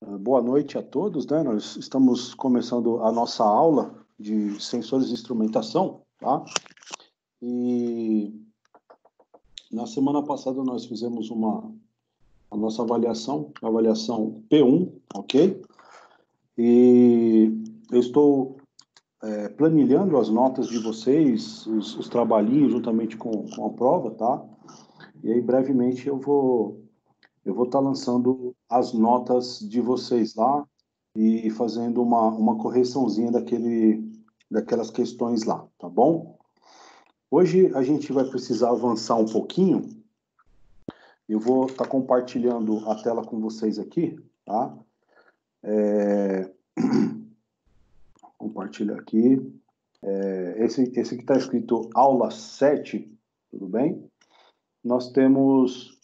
Boa noite a todos, né? Nós estamos começando a nossa aula de sensores de instrumentação, tá? E na semana passada nós fizemos a nossa avaliação, avaliação P1, ok? E eu estou planilhando as notas de vocês, os trabalhinhos juntamente com a prova, tá? E aí brevemente eu vou estar lançando as notas de vocês lá e fazendo uma correçãozinha daquelas questões lá, tá bom? Hoje a gente vai precisar avançar um pouquinho. Eu vou estar compartilhando a tela com vocês aqui, tá? Compartilhar aqui. Esse que está escrito aula 7, tudo bem? Nós temos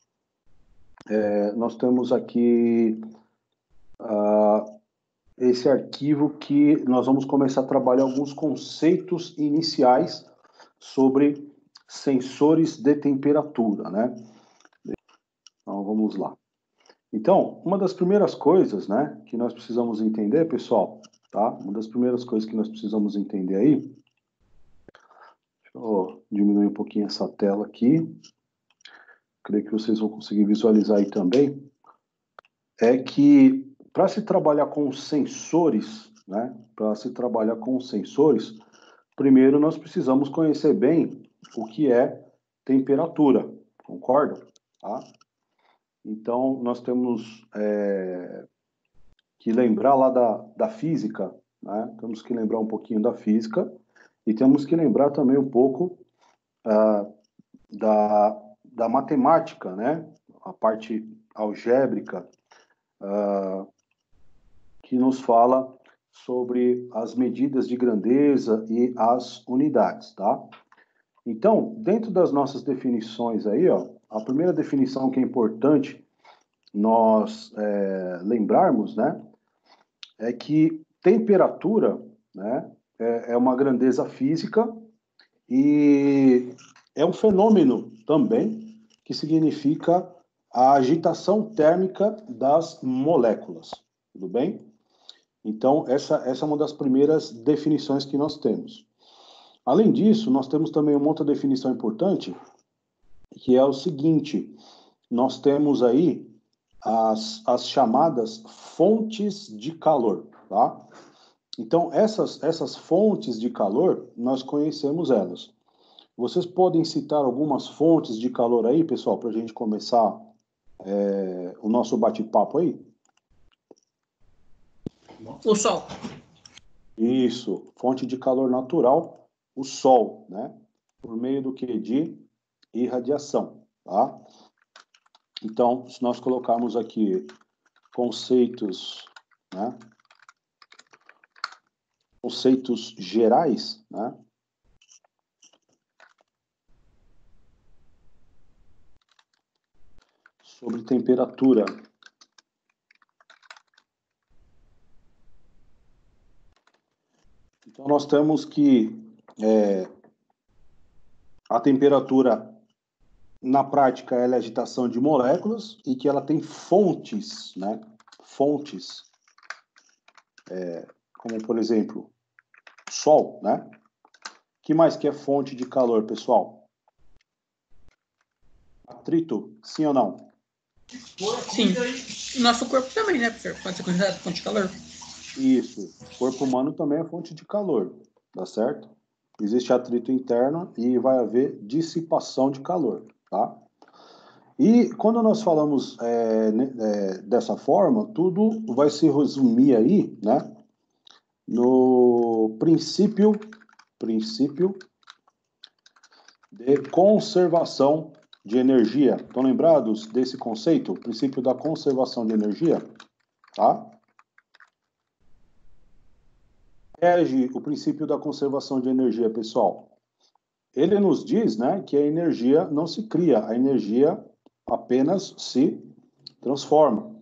aqui esse arquivo que nós vamos começar a trabalhar alguns conceitos iniciais sobre sensores de temperatura, né? Então, vamos lá. Então, uma das primeiras coisas, né, que nós precisamos entender, pessoal, tá? Uma das primeiras coisas que nós precisamos entender aí, deixa eu diminuir um pouquinho essa tela aqui, creio que vocês vão conseguir visualizar aí também, é que para se trabalhar com sensores, né, para se trabalhar com sensores, primeiro nós precisamos conhecer bem o que é temperatura, concorda? Tá? Então, nós temos que lembrar lá da física, né? Temos que lembrar um pouquinho da física e temos que lembrar também um pouco da matemática, né? A parte algébrica, que nos fala sobre as medidas de grandeza e as unidades, tá? Então, dentro das nossas definições aí, ó, a primeira definição que é importante nós lembrarmos, né, é que temperatura, né, é uma grandeza física e é um fenômeno também que significa a agitação térmica das moléculas, tudo bem? Então, essa é uma das primeiras definições que nós temos. Além disso, nós temos também uma outra definição importante, que é o seguinte: nós temos aí as chamadas fontes de calor, tá? Então, essas fontes de calor, nós conhecemos elas. Vocês podem citar algumas fontes de calor aí, pessoal, para a gente começar o nosso bate-papo aí? O Sol. Isso, fonte de calor natural, o Sol, né? Por meio do que? De irradiação, tá? Então, se nós colocarmos aqui conceitos, né? Conceitos gerais, né? Sobre temperatura. Então, nós temos que a temperatura, na prática, ela é agitação de moléculas e que ela tem fontes, né? Fontes, como, por exemplo, Sol, né? Que mais que é fonte de calor, pessoal? Atrito, sim ou não? Sim. Nosso corpo também, né, professor? Pode ser considerado fonte de calor. Isso. O corpo humano também é fonte de calor, tá certo? Existe atrito interno e vai haver dissipação de calor, tá? E quando nós falamos dessa forma, tudo vai se resumir aí, né? No princípio de conservação de energia. Estão lembrados desse conceito? O princípio da conservação de energia, tá? Rege o princípio da conservação de energia, pessoal. Ele nos diz, né, que a energia não se cria, a energia apenas se transforma.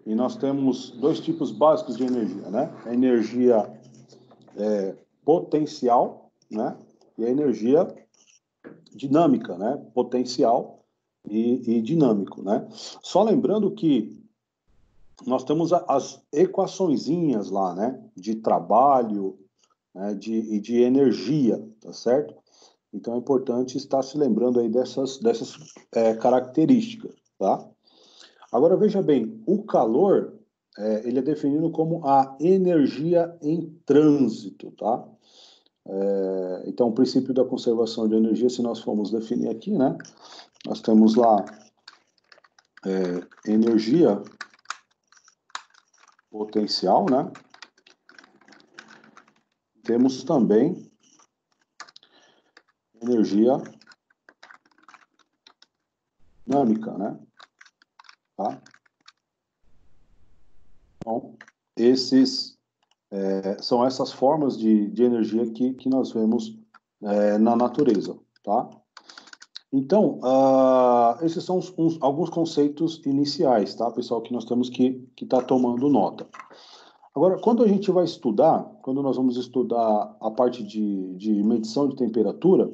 E nós temos dois tipos básicos de energia, né? A energia potencial, né? E a energia dinâmica, né? Potencial e dinâmico, né? Só lembrando que nós temos as equaçõezinhas lá, né? De trabalho, né, e de energia, tá certo? Então é importante estar se lembrando aí dessas características, tá? Agora veja bem, o calor ele é definido como a energia em trânsito, tá? Então o princípio da conservação de energia, se nós formos definir aqui, né? Nós temos lá energia potencial, né? Temos também energia dinâmica, né? Tá? Então, são essas formas de energia que nós vemos na natureza, tá? Então, esses são alguns conceitos iniciais, tá, pessoal, que nós temos que estar tomando nota. Agora, quando a gente vai estudar, quando nós vamos estudar a parte de medição de temperatura,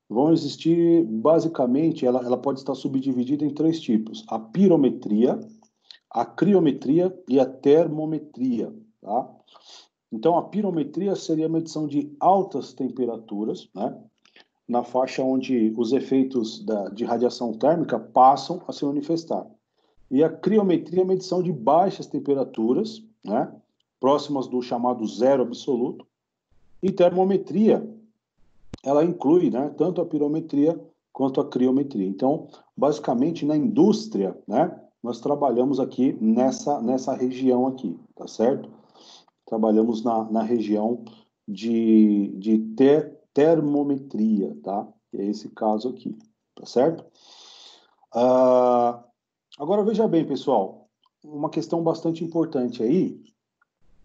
vão existir, basicamente, ela pode estar subdividida em 3 tipos: a pirometria, a criometria e a termometria, tá? Então, a pirometria seria a medição de altas temperaturas, né? Na faixa onde os efeitos de radiação térmica passam a se manifestar. E a criometria é a medição de baixas temperaturas, né? Próximas do chamado zero absoluto. E termometria, ela inclui, né, tanto a pirometria quanto a criometria. Então, basicamente, na indústria, né, nós trabalhamos aqui nessa região aqui, tá certo? Trabalhamos na região de termometria, tá? Que é esse caso aqui, tá certo? Agora, veja bem, pessoal, uma questão bastante importante aí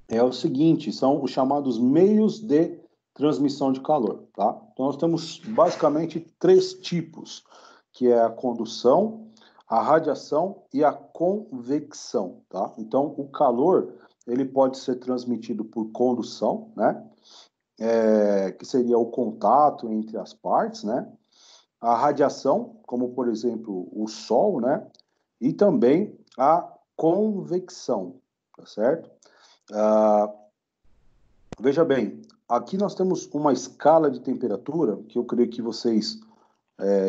é o seguinte, são os chamados meios de transmissão de calor, tá? Então, nós temos basicamente 3 tipos, que é a condução, a radiação e a convecção, tá? Então, o calor, ele pode ser transmitido por condução, né? Que seria o contato entre as partes, né? A radiação, como por exemplo o Sol, né? E também a convecção, tá certo? Veja bem, aqui nós temos uma escala de temperatura que eu creio que vocês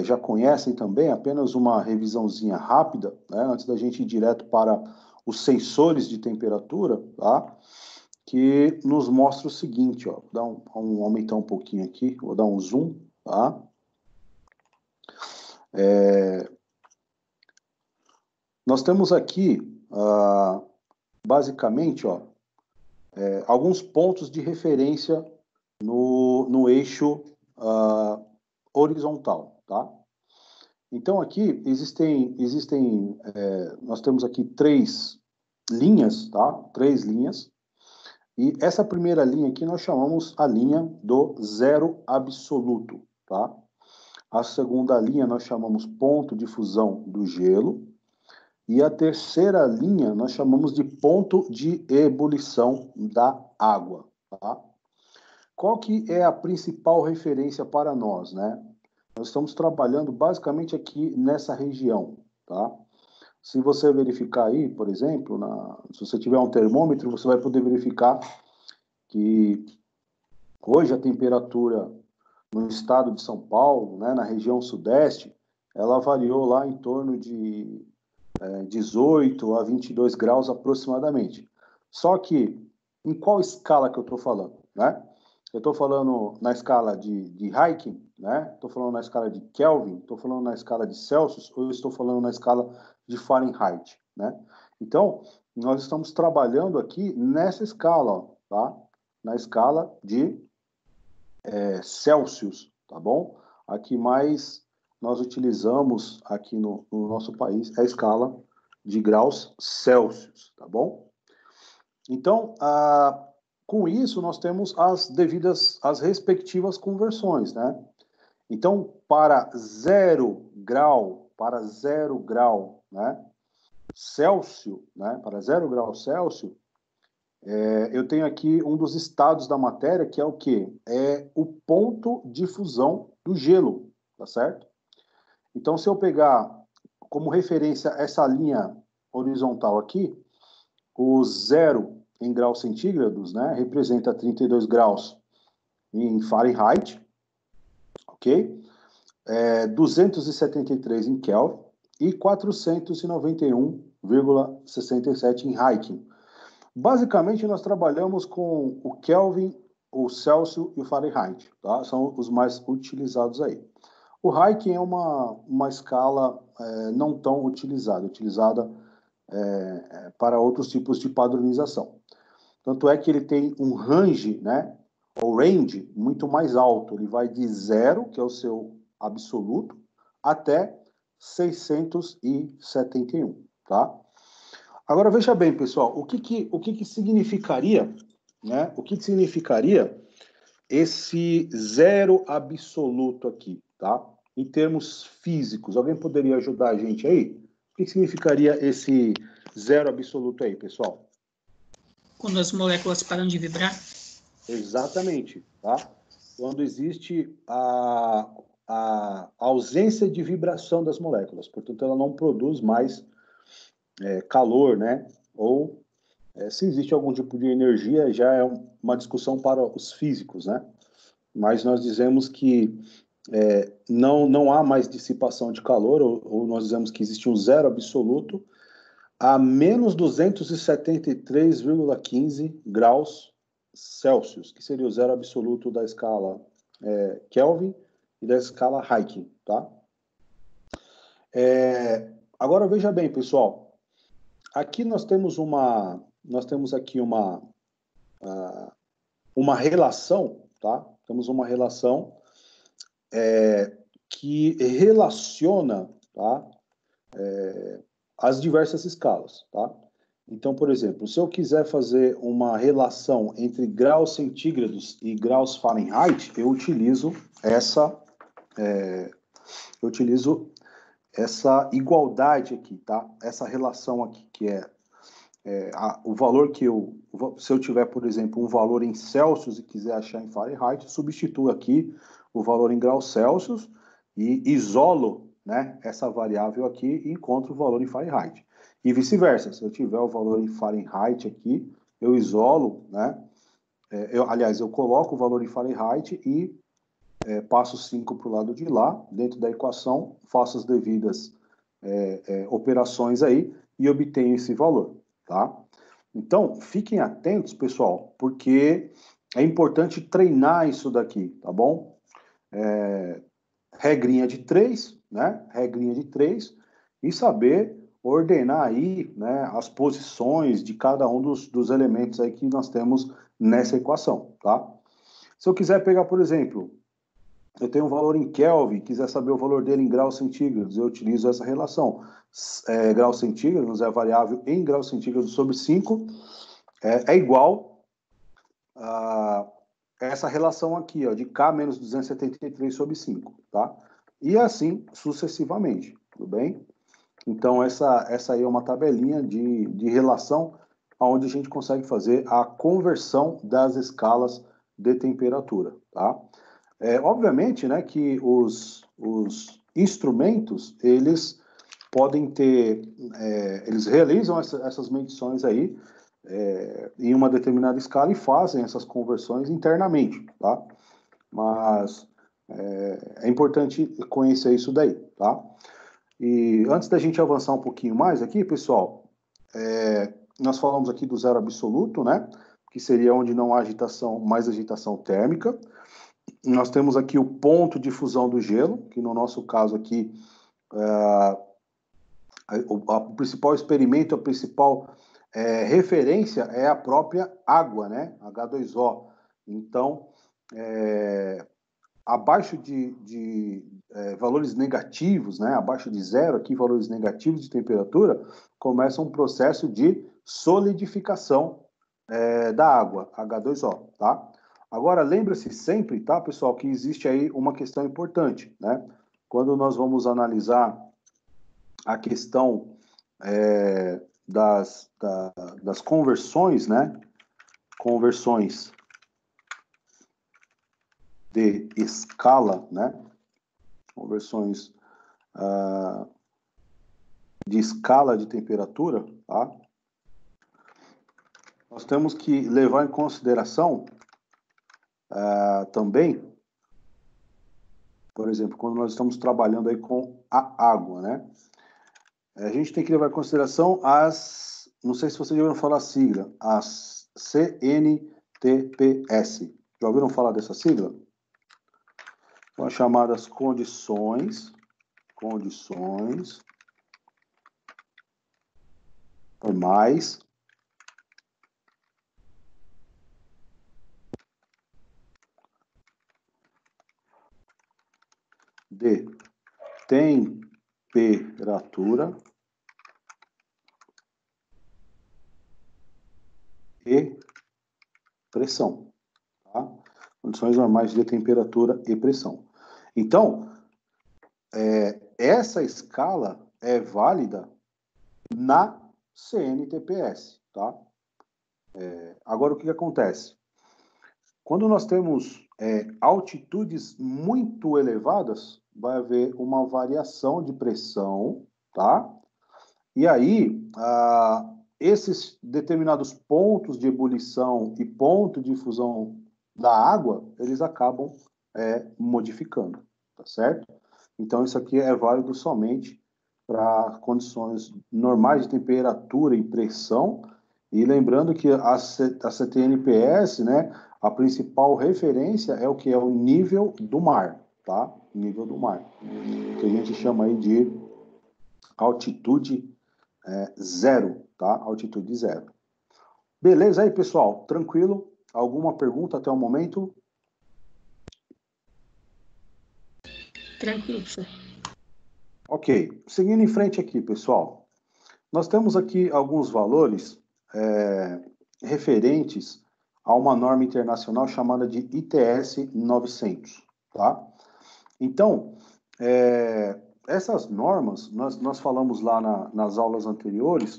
já conhecem também, apenas uma revisãozinha rápida, né? Antes da gente ir direto para os sensores de temperatura, tá? Que nos mostra o seguinte, ó, vou aumentar um pouquinho aqui, vou dar um zoom, tá? Nós temos aqui, basicamente, ó, alguns pontos de referência no eixo horizontal, tá? Então, aqui nós temos aqui 3 linhas, tá? 3 linhas. E essa primeira linha aqui nós chamamos a linha do zero absoluto, tá? A segunda linha nós chamamos ponto de fusão do gelo. E a terceira linha nós chamamos de ponto de ebulição da água, tá? Qual que é a principal referência para nós, né? Nós estamos trabalhando basicamente aqui nessa região, tá? Se você verificar aí, por exemplo, se você tiver um termômetro, você vai poder verificar que hoje a temperatura no estado de São Paulo, né, na região sudeste, ela variou lá em torno de 18 a 22 graus aproximadamente. Só que, em qual escala que eu estou falando, né? Eu estou falando na escala de Heiking, né? Estou falando na escala de Kelvin, estou falando na escala de Celsius, ou eu estou falando na escala de Fahrenheit, né? Então, nós estamos trabalhando aqui nessa escala, ó, tá? Na escala de Celsius, tá bom? Aqui mais nós utilizamos aqui no nosso país a escala de graus Celsius, tá bom? Então, com isso nós temos as respectivas conversões, né? Então, para 0 grau, né? Celsius, né? Para 0 grau Celsius, eu tenho aqui um dos estados da matéria, que é o quê? É o ponto de fusão do gelo, tá certo? Então, se eu pegar como referência essa linha horizontal aqui, o zero em graus centígrados, né, representa 32 graus em Fahrenheit, ok? 273 em Kelvin e 491,67 em Heiking. Basicamente, nós trabalhamos com o Kelvin, o Celsius e o Fahrenheit, tá? São os mais utilizados aí. O Heiking é uma escala não tão utilizada para outros tipos de padronização. Tanto é que ele tem um range, né, ou range, muito mais alto. Ele vai de 0, que é o seu absoluto, até 671, tá? Agora, veja bem, pessoal, o que significaria, né? O que significaria esse zero absoluto aqui, tá? Em termos físicos, alguém poderia ajudar a gente aí? O que significaria esse zero absoluto aí, pessoal? Quando as moléculas param de vibrar. Exatamente, tá? Quando existe a ausência de vibração das moléculas, portanto, ela não produz mais calor, né? Ou se existe algum tipo de energia, já é uma discussão para os físicos, né? Mas nós dizemos que não há mais dissipação de calor, ou nós dizemos que existe um zero absoluto a menos 273,15 graus Celsius, que seria o zero absoluto da escala Kelvin e da escala Heiking, tá? Agora veja bem, pessoal, aqui nós temos aqui uma relação, tá? Temos uma relação que relaciona, tá? As diversas escalas, tá? Então, por exemplo, se eu quiser fazer uma relação entre graus centígrados e graus Fahrenheit, eu utilizo essa igualdade aqui, tá? Essa relação aqui, que o valor se eu tiver, por exemplo, um valor em Celsius e quiser achar em Fahrenheit, substituo aqui o valor em graus Celsius e isolo, né, essa variável aqui e encontro o valor em Fahrenheit. E vice-versa, se eu tiver o valor em Fahrenheit aqui, eu isolo, né, eu coloco o valor em Fahrenheit e passo 5 para o lado de lá, dentro da equação, faço as devidas operações aí e obtenho esse valor, tá? Então, fiquem atentos, pessoal, porque é importante treinar isso daqui, tá bom? Regrinha de 3, né? Regrinha de 3 e saber ordenar aí, né, as posições de cada um dos elementos aí que nós temos nessa equação, tá? Se eu quiser pegar, por exemplo, eu tenho um valor em Kelvin, quiser saber o valor dele em graus centígrados, eu utilizo essa relação. Graus centígrados é a variável em graus centígrados sobre 5, é igual a essa relação aqui, ó, de K menos 273 sobre 5, tá? E assim sucessivamente, tudo bem? Então, essa aí é uma tabelinha de relação onde a gente consegue fazer a conversão das escalas de temperatura, tá? Obviamente, né, que os instrumentos, eles podem ter, eles realizam essas medições aí em uma determinada escala e fazem essas conversões internamente, tá? Mas é importante conhecer isso daí, tá? E antes da gente avançar um pouquinho mais aqui, pessoal, nós falamos aqui do zero absoluto, né? Que seria onde não há mais agitação térmica. Nós temos aqui o ponto de fusão do gelo, que no nosso caso aqui, o principal experimento, a principal referência é a própria água, né? H2O. Então, abaixo de valores negativos, né? Abaixo de zero aqui, valores negativos de temperatura, começa um processo de solidificação da água, H2O, tá? Agora, lembre-se sempre, tá, pessoal, que existe aí uma questão importante, né? Quando nós vamos analisar a questão das conversões, né? Conversões de escala, né? Conversões de escala de temperatura, tá? nós temos que levar em consideração também, por exemplo, quando nós estamos trabalhando aí com a água, né? A gente tem que levar em consideração não sei se vocês já ouviram falar a sigla, as CNTPS. Já ouviram falar dessa sigla? São as chamadas condições normais de temperatura e pressão, tá? Condições normais de temperatura e pressão. Então, essa escala é válida na CNTPS, tá? Agora, o que acontece? Quando nós temos altitudes muito elevadas, vai haver uma variação de pressão, tá? E aí, esses determinados pontos de ebulição e ponto de fusão da água, eles acabam modificando, tá certo? Então, isso aqui é válido somente para condições normais de temperatura e pressão. E lembrando que a CTNPS, né, a principal referência é o que é o nível do mar, tá? Nível do mar, que a gente chama aí de altitude zero, tá? Altitude zero. Beleza aí, pessoal? Tranquilo? Alguma pergunta até o momento? Tranquilo, professor. Ok. Seguindo em frente aqui, pessoal. Nós temos aqui alguns valores referentes a uma norma internacional chamada de ITS 900, tá? Então, essas normas, nós falamos lá nas aulas anteriores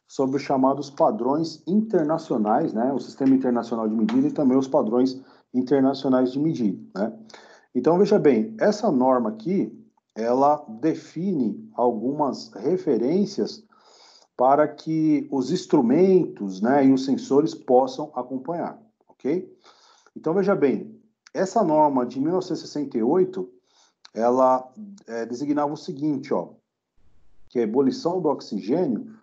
sobre os chamados padrões internacionais, né? O Sistema Internacional de Medida e também os padrões internacionais de medida, né? Então, veja bem, essa norma aqui, ela define algumas referências para que os instrumentos, né, e os sensores possam acompanhar, ok? Então, veja bem, essa norma de 1968, ela designava o seguinte, ó, que a ebulição do oxigênio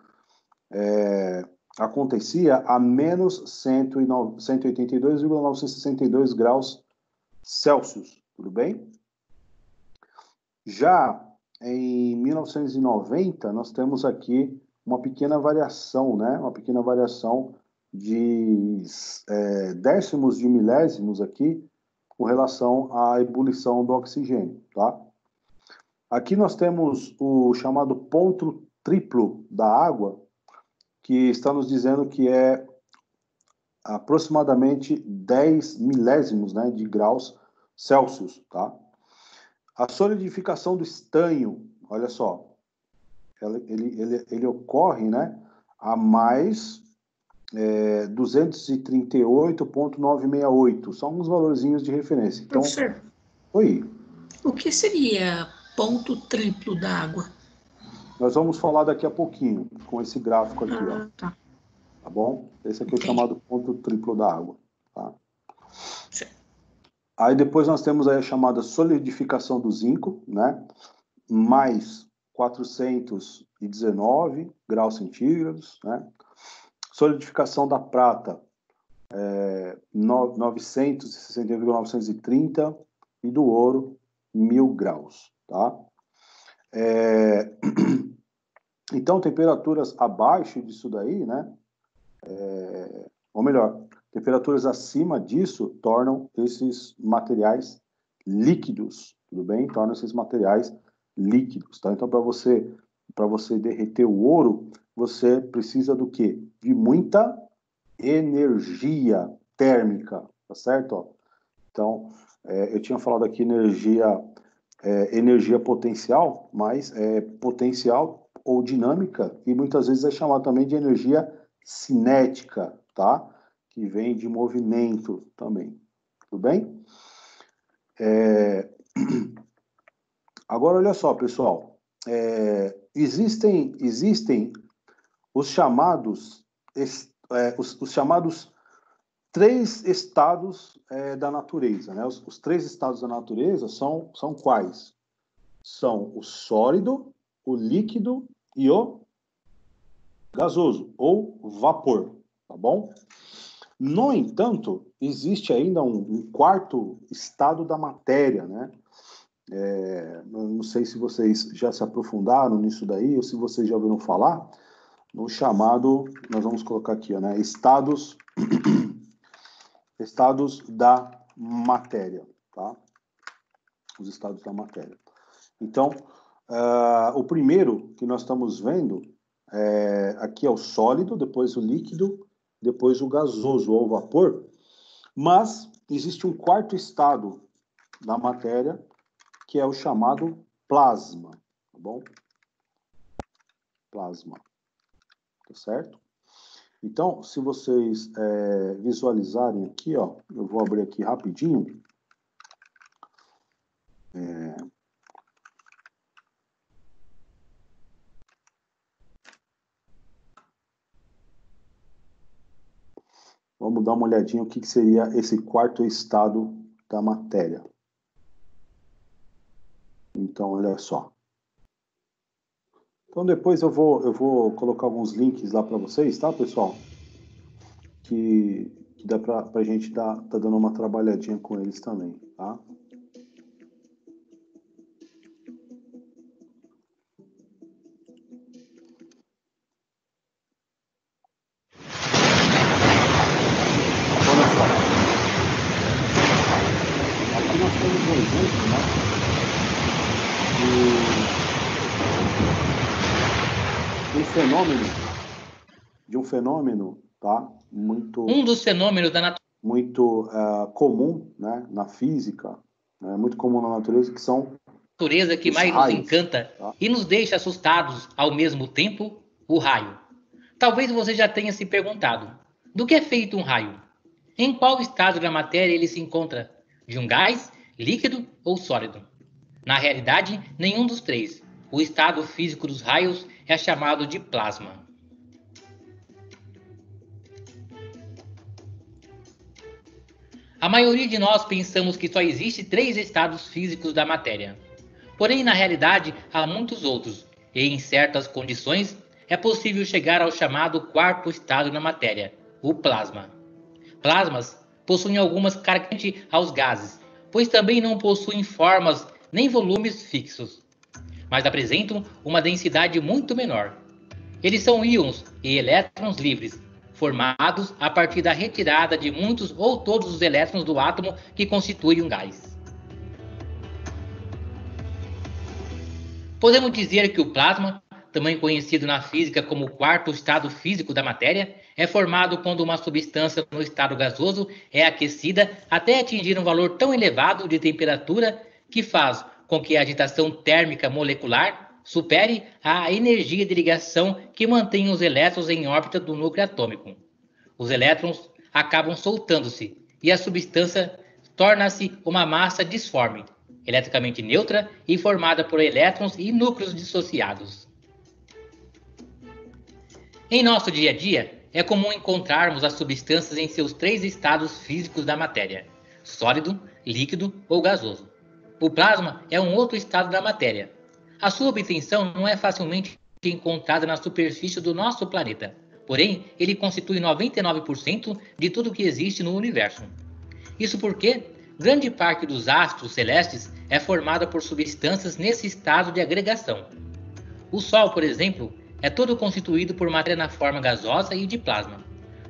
acontecia a menos 182,962 graus Celsius, tudo bem? Já em 1990, nós temos aqui uma pequena variação, né? Uma pequena variação de décimos de milésimos aqui com relação à ebulição do oxigênio, tá? Aqui nós temos o chamado ponto triplo da água, que está nos dizendo que é aproximadamente 10 milésimos, né, de graus Celsius, tá? A solidificação do estanho, olha só, ele ocorre, né, a mais 238,968. São alguns valorzinhos de referência. Então, Professor, oi. o que seria ponto triplo da água? Nós vamos falar daqui a pouquinho com esse gráfico aqui, ó. Tá. Tá bom? Esse aqui é o Entendi. chamado ponto triplo da água, tá? Certo. Aí depois nós temos aí a chamada solidificação do zinco, né? Mais 419 graus centígrados, né? Solidificação da prata, 960,930 e do ouro, 1000 graus, tá? Então, temperaturas abaixo disso daí, né? Ou melhor, temperaturas acima disso tornam esses materiais líquidos, tudo bem? Tornam esses materiais líquidos, tá? Então, para você derreter o ouro, você precisa do quê? De muita energia térmica, tá certo? Ó, então, eu tinha falado aqui energia potencial, mas é potencial ou dinâmica, e muitas vezes é chamado também de energia cinética, tá? Que vem de movimento também, tudo bem? Agora, olha só, pessoal, existem os chamados os chamados três estados da natureza, né? Os três estados da natureza são quais? São o sólido, o líquido e o gasoso, ou vapor, tá bom? No entanto, existe ainda um quarto estado da matéria, né? Não sei se vocês já se aprofundaram nisso daí, ou se vocês já ouviram falar, no chamado, nós vamos colocar aqui, né? Estados da matéria, tá? Os estados da matéria. Então, o primeiro que nós estamos vendo aqui é o sólido, depois o líquido, depois o gasoso ou vapor, mas existe um quarto estado da matéria que é o chamado plasma, tá bom? Plasma, tá certo? Então, se vocês visualizarem aqui, ó, eu vou abrir aqui rapidinho. Vamos dar uma olhadinha o que seria esse quarto estado da matéria. Então, olha só. Então, depois eu vou colocar alguns links lá para vocês, tá, pessoal? Que dá para a gente tá dando uma trabalhadinha com eles também, tá? Olha só. Aqui nós temos um exemplo, né? De um fenômeno, tá? Um dos fenômenos da natureza. Muito comum, né? Na física, né? Muito comum na natureza, que são natureza que mais raios, nos encanta, tá? E nos deixa assustados ao mesmo tempo, o raio. Talvez você já tenha se perguntado, do que é feito um raio? Em qual estado da matéria ele se encontra? De um gás, líquido ou sólido? Na realidade, nenhum dos três. O estado físico dos raios é chamado de plasma. A maioria de nós pensamos que só existe 3 estados físicos da matéria. Porém, na realidade, há muitos outros, e em certas condições, é possível chegar ao chamado quarto estado da matéria, o plasma. Plasmas possuem algumas características aos gases, pois também não possuem formas nem volumes fixos, mas apresentam uma densidade muito menor. Eles são íons e elétrons livres, formados a partir da retirada de muitos ou todos os elétrons do átomo que constituem um gás. Podemos dizer que o plasma, também conhecido na física como o quarto estado físico da matéria, é formado quando uma substância no estado gasoso é aquecida até atingir um valor tão elevado de temperatura que faz com que a agitação térmica molecular supere a energia de ligação que mantém os elétrons em órbita do núcleo atômico. Os elétrons acabam soltando-se e a substância torna-se uma massa disforme, eletricamente neutra e formada por elétrons e núcleos dissociados. Em nosso dia a dia, é comum encontrarmos as substâncias em seus 3 estados físicos da matéria, sólido, líquido ou gasoso. O plasma é um outro estado da matéria. A sua obtenção não é facilmente encontrada na superfície do nosso planeta, porém, ele constitui 99% de tudo que existe no universo. Isso porque grande parte dos astros celestes é formada por substâncias nesse estado de agregação. O Sol, por exemplo, é todo constituído por matéria na forma gasosa e de plasma,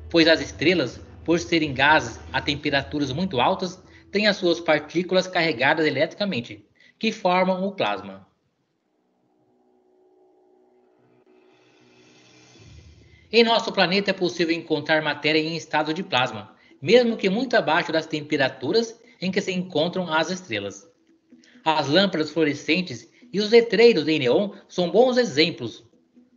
pois as estrelas, por serem gases a temperaturas muito altas, têm as suas partículas carregadas eletricamente, que formam o plasma. Em nosso planeta é possível encontrar matéria em estado de plasma, mesmo que muito abaixo das temperaturas em que se encontram as estrelas. As lâmpadas fluorescentes e os letreiros em neon são bons exemplos.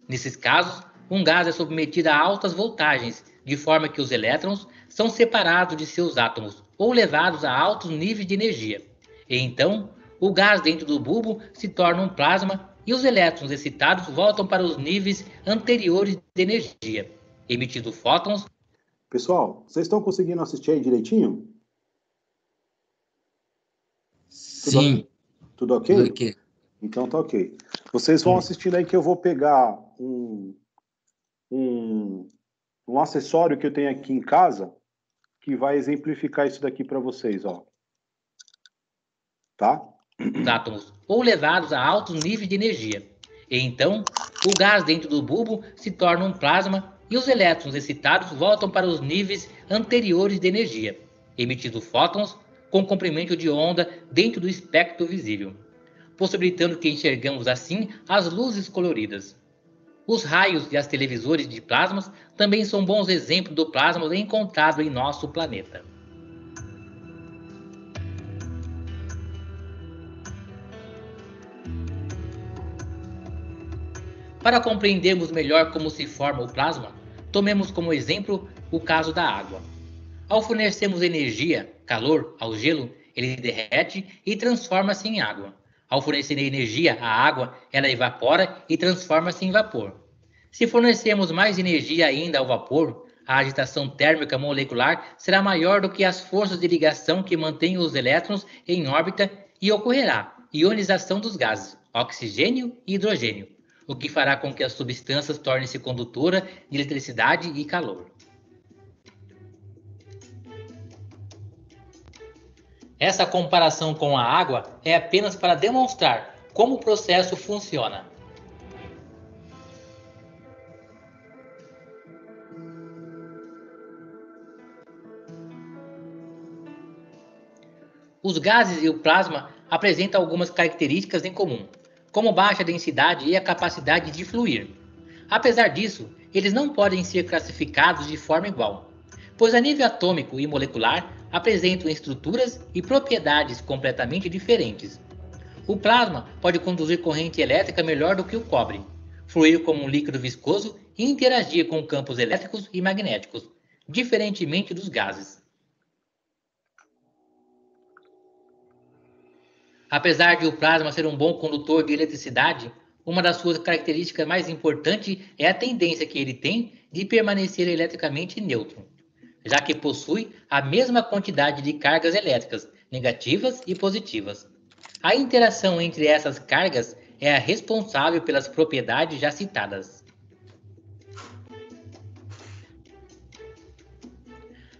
Nesses casos, um gás é submetido a altas voltagens, de forma que os elétrons são separados de seus átomos ou levados a altos níveis de energia. E então, o gás dentro do bulbo se torna um plasma e os elétrons excitados voltam para os níveis anteriores de energia, emitindo fótons Pessoal, vocês estão conseguindo assistir aí direitinho? Sim. Tudo ok? Tudo ok. Então tá ok. Vocês vão assistindo aí que eu vou pegar um acessório que eu tenho aqui em casa que vai exemplificar isso daqui para vocês, ó. Tá? Os átomos ou levados a altos níveis de energia. E então, o gás dentro do bulbo se torna um plasma e os elétrons excitados voltam para os níveis anteriores de energia, emitindo fótons com comprimento de onda dentro do espectro visível, possibilitando que enxergamos assim as luzes coloridas. Os raios e as televisores de plasmas também são bons exemplos do plasma encontrado em nosso planeta. Para compreendermos melhor como se forma o plasma, tomemos como exemplo o caso da água. Ao fornecermos energia, calor, ao gelo, ele derrete e transforma-se em água. Ao fornecer energia à água, ela evapora e transforma-se em vapor. Se fornecermos mais energia ainda ao vapor, a agitação térmica molecular será maior do que as forças de ligação que mantêm os elétrons em órbita e ocorrerá ionização dos gases, oxigênio e hidrogênio, o que fará com que as substâncias tornem-se condutora de eletricidade e calor. Essa comparação com a água é apenas para demonstrar como o processo funciona. Os gases e o plasma apresentam algumas características em comum, como baixa densidade e a capacidade de fluir. Apesar disso, eles não podem ser classificados de forma igual, pois a nível atômico e molecular apresentam estruturas e propriedades completamente diferentes. O plasma pode conduzir corrente elétrica melhor do que o cobre, fluir como um líquido viscoso e interagir com campos elétricos e magnéticos, diferentemente dos gases. Apesar de o plasma ser um bom condutor de eletricidade, uma das suas características mais importantes é a tendência que ele tem de permanecer eletricamente neutro, já que possui a mesma quantidade de cargas elétricas, negativas e positivas. A interação entre essas cargas é a responsável pelas propriedades já citadas.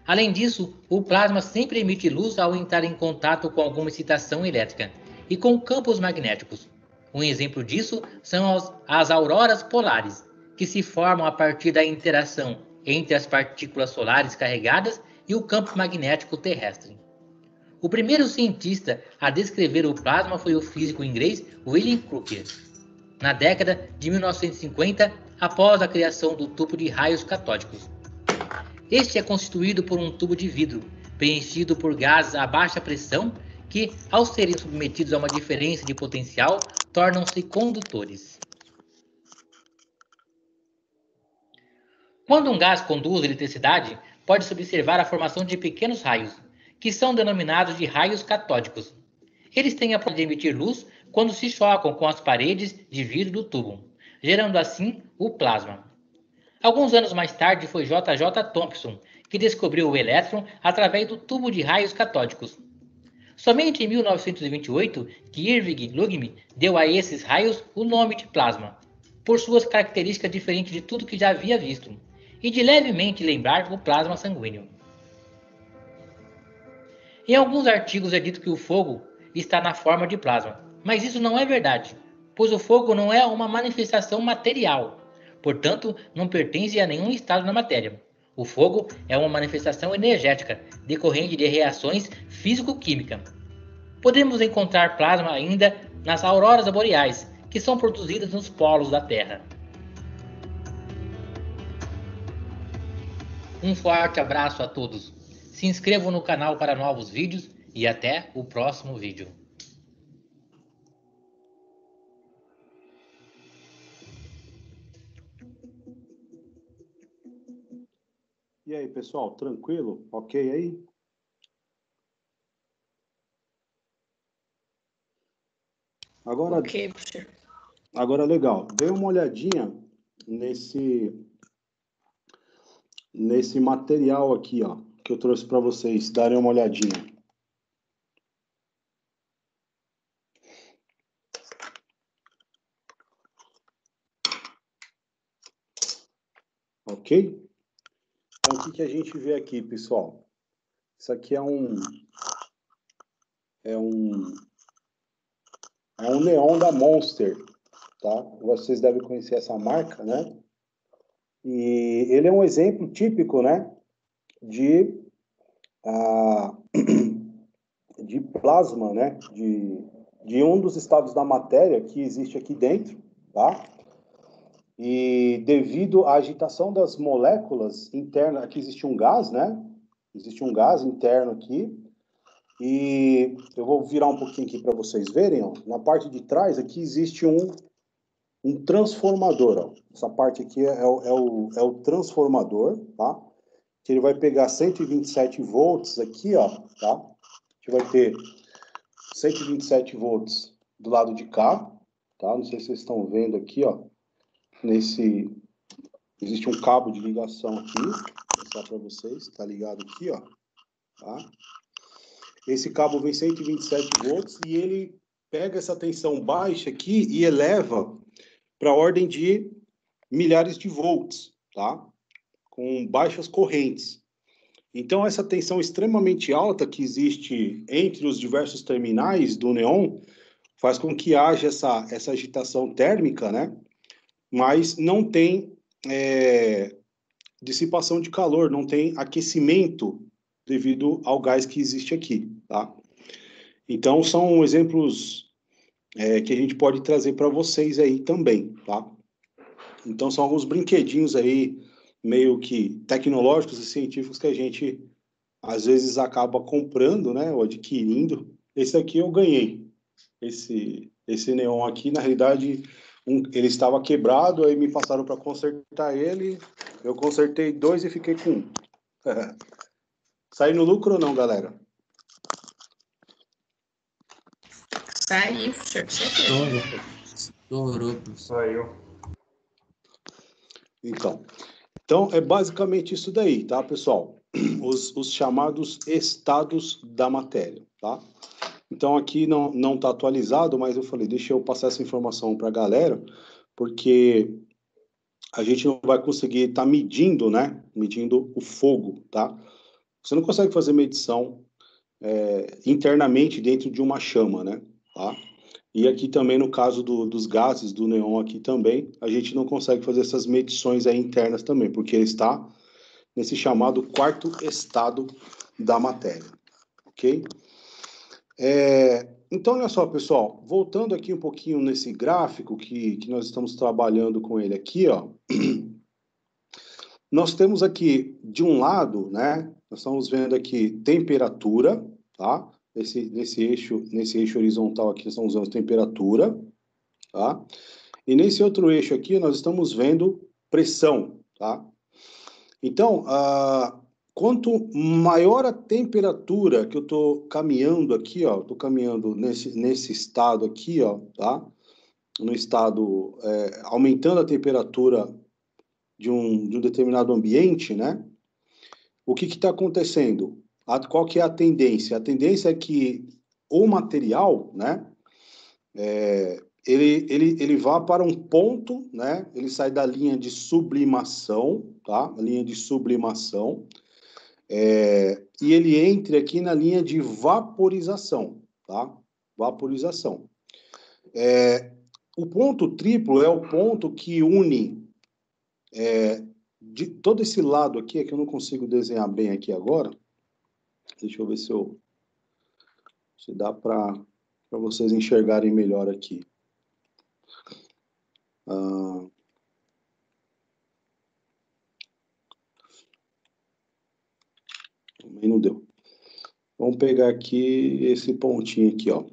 Além disso, o plasma sempre emite luz ao entrar em contato com alguma excitação elétrica e com campos magnéticos. Um exemplo disso são as auroras polares, que se formam a partir da interação entre as partículas solares carregadas e o campo magnético terrestre. O primeiro cientista a descrever o plasma foi o físico inglês William Crookes, na década de 1950, após a criação do tubo de raios catódicos. Este é constituído por um tubo de vidro, preenchido por gases a baixa pressão que, ao serem submetidos a uma diferença de potencial, tornam-se condutores. Quando um gás conduz eletricidade, pode-se observar a formação de pequenos raios, que são denominados de raios catódicos. Eles têm a propriedade de emitir luz quando se chocam com as paredes de vidro do tubo, gerando assim o plasma. Alguns anos mais tarde foi J. J. Thomson que descobriu o elétron através do tubo de raios catódicos. Somente em 1928 que Irving Lugme deu a esses raios o nome de plasma, por suas características diferentes de tudo que já havia visto, e de levemente lembrar o plasma sanguíneo. Em alguns artigos é dito que o fogo está na forma de plasma, mas isso não é verdade, pois o fogo não é uma manifestação material, portanto, não pertence a nenhum estado da matéria. O fogo é uma manifestação energética, decorrente de reações físico-químicas. Podemos encontrar plasma ainda nas auroras boreais, que são produzidas nos polos da Terra. Um forte abraço a todos. Se inscrevam no canal para novos vídeos e até o próximo vídeo. E aí, pessoal, tranquilo? Ok aí? Agora, Ok, professor. agora legal. Dê uma olhadinha nesse material aqui, ó, que eu trouxe para vocês darem uma olhadinha. Ok? Então, o que a gente vê aqui, pessoal? Isso aqui é um neon da Monster, tá? Vocês devem conhecer essa marca, né? E ele é um exemplo típico, né, de plasma, né, de um dos estados da matéria que existe aqui dentro, tá? E devido à agitação das moléculas internas, aqui existe um gás, né? Existe um gás interno aqui. E eu vou virar um pouquinho aqui para vocês verem, ó. Na parte de trás aqui existe um transformador, ó. Essa parte aqui é o transformador, tá? Que ele vai pegar 127 volts aqui, ó, tá? A gente vai ter 127 volts do lado de cá, tá? Não sei se vocês estão vendo aqui, ó. Existe um cabo de ligação aqui, vou mostrar para vocês, tá ligado aqui, ó, tá? Esse cabo vem 127 volts e ele pega essa tensão baixa aqui e eleva para a ordem de milhares de volts, tá? Com baixas correntes. Então, essa tensão extremamente alta que existe entre os diversos terminais do neon faz com que haja essa agitação térmica, né? Mas não tem dissipação de calor, não tem aquecimento devido ao gás que existe aqui, tá? Então, são exemplos que a gente pode trazer para vocês aí também, tá? Então, são alguns brinquedinhos aí, meio que tecnológicos e científicos que a gente, às vezes, acaba comprando, né, ou adquirindo. Esse aqui eu ganhei. Esse neon aqui, na realidade, ele estava quebrado, aí me passaram para consertar ele. Eu consertei 2 e fiquei com 1. Saí no lucro ou não, galera? Saiu, certeza. Estourou, professor. Saiu. Então, é basicamente isso daí, tá, pessoal? Os chamados estados da matéria, tá? Então, aqui não está atualizado, mas eu falei, deixa eu passar essa informação para a galera, porque a gente não vai conseguir estar medindo, né? Medindo o fogo, tá? Você não consegue fazer medição internamente dentro de uma chama, né? Tá? E aqui também, no caso dos gases, do neon aqui também, a gente não consegue fazer essas medições aí internas também, porque ele está nesse chamado quarto estado da matéria, ok? Então, olha só, pessoal, voltando aqui um pouquinho nesse gráfico que nós estamos trabalhando com ele aqui, ó, nós temos aqui, de um lado, né, nós estamos vendo aqui temperatura, tá? Nesse eixo horizontal aqui, nós estamos vendo temperatura, tá? E nesse outro eixo aqui, nós estamos vendo pressão, tá? Então, quanto maior a temperatura que eu estou caminhando aqui, ó, estou caminhando nesse estado aqui, ó, tá? No estado, aumentando a temperatura de um determinado ambiente, né? O que está acontecendo? Qual que é a tendência? A tendência é que o material, né? Ele vá para um ponto, né? Ele sai da linha de sublimação, tá? A linha de sublimação. E ele entre aqui na linha de vaporização, tá? Vaporização. O ponto triplo é o ponto que une de todo esse lado aqui, é que eu não consigo desenhar bem aqui agora. Deixa eu ver se dá para vocês enxergarem melhor aqui. Também não deu. Vamos pegar aqui esse pontinho aqui, ó.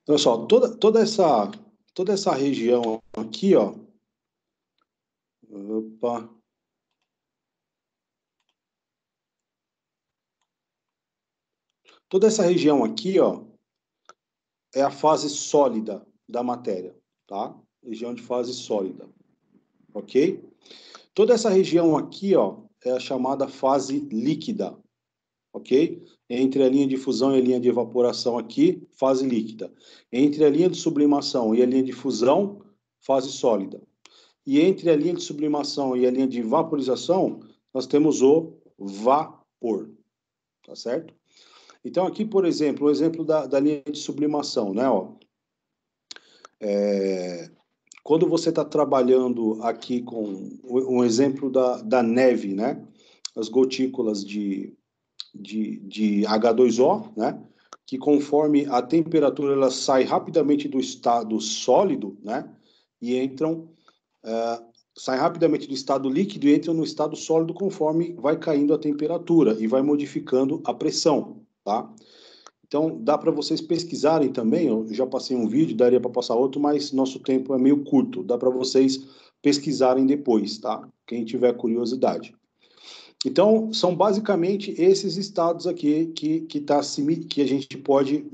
Olha só, toda essa região aqui, ó. Opa. Toda essa região aqui, ó, é a fase sólida da matéria, tá? Região de fase sólida, ok? Toda essa região aqui, ó, é a chamada fase líquida, ok? Entre a linha de fusão e a linha de evaporação aqui, fase líquida. Entre a linha de sublimação e a linha de fusão, fase sólida. E entre a linha de sublimação e a linha de vaporização, nós temos o vapor, tá certo? Então, aqui, por exemplo, o exemplo da linha de sublimação, né? Ó, quando você está trabalhando aqui com um exemplo da neve, né? As gotículas de H2O, né? Que conforme a temperatura ela sai rapidamente do estado sólido, né? E entram, saem rapidamente do estado líquido e entram no estado sólido conforme vai caindo a temperatura e vai modificando a pressão, tá? Então, dá para vocês pesquisarem também, eu já passei um vídeo, daria para passar outro, mas nosso tempo é meio curto, dá para vocês pesquisarem depois, tá? Quem tiver curiosidade. Então, são basicamente esses estados aqui que a gente pode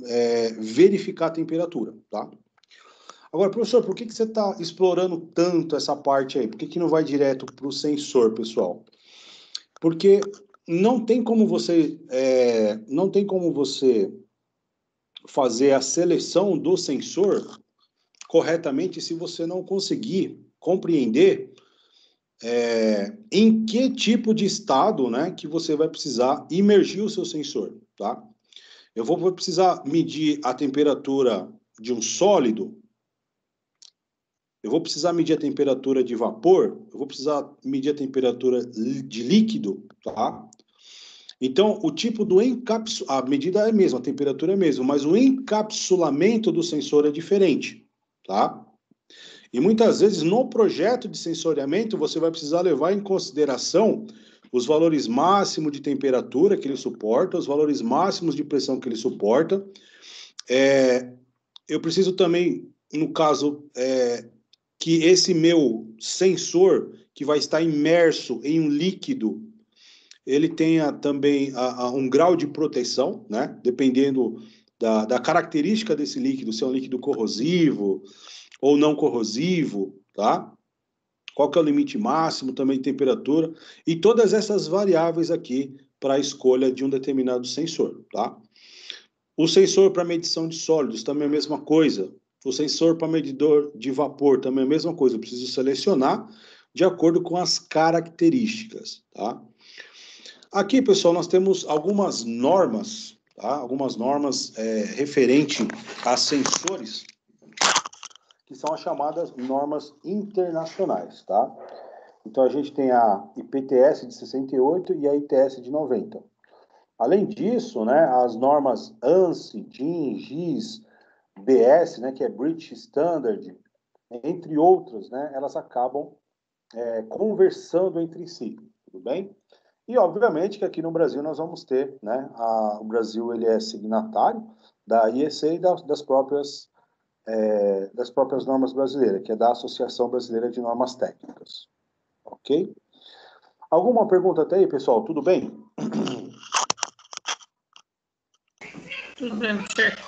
verificar a temperatura, tá? Agora, professor, por que você está explorando tanto essa parte aí? Por que não vai direto para o sensor, pessoal? Porque não tem como você fazer a seleção do sensor corretamente se você não conseguir compreender em que tipo de estado, né, que você vai precisar imergir o seu sensor, tá? Eu vou precisar medir a temperatura de um sólido, eu vou precisar medir a temperatura de vapor, eu vou precisar medir a temperatura de líquido, tá? Então, o tipo do a medida é a mesma, a temperatura é a mesma, mas o encapsulamento do sensor é diferente, tá? E muitas vezes, no projeto de sensoriamento, você vai precisar levar em consideração os valores máximos de temperatura que ele suporta, os valores máximos de pressão que ele suporta. Eu preciso também, no caso, que esse meu sensor, que vai estar imerso em um líquido, ele tenha também um grau de proteção, né? Dependendo da característica desse líquido, se é um líquido corrosivo ou não corrosivo, tá? Qual que é o limite máximo também de temperatura, e todas essas variáveis aqui para a escolha de um determinado sensor, tá? O sensor para medição de sólidos também é a mesma coisa. O sensor para medidor de vapor também é a mesma coisa. Eu preciso selecionar de acordo com as características, tá? Aqui, pessoal, nós temos algumas normas, tá? Algumas normas referente a sensores, que são as chamadas normas internacionais, tá? Então, a gente tem a IPTS de 68 e a ITS de 90. Além disso, né, as normas ANSI, DIN, GIS, BS, né, que é British Standard, entre outras, né, elas acabam conversando entre si, tudo bem? E, obviamente, que aqui no Brasil nós vamos ter, né, o Brasil ele é signatário da IEC e das próprias normas brasileiras, que é da Associação Brasileira de Normas Técnicas. Ok? Alguma pergunta até aí, pessoal? Tudo bem? Tudo bem, certo?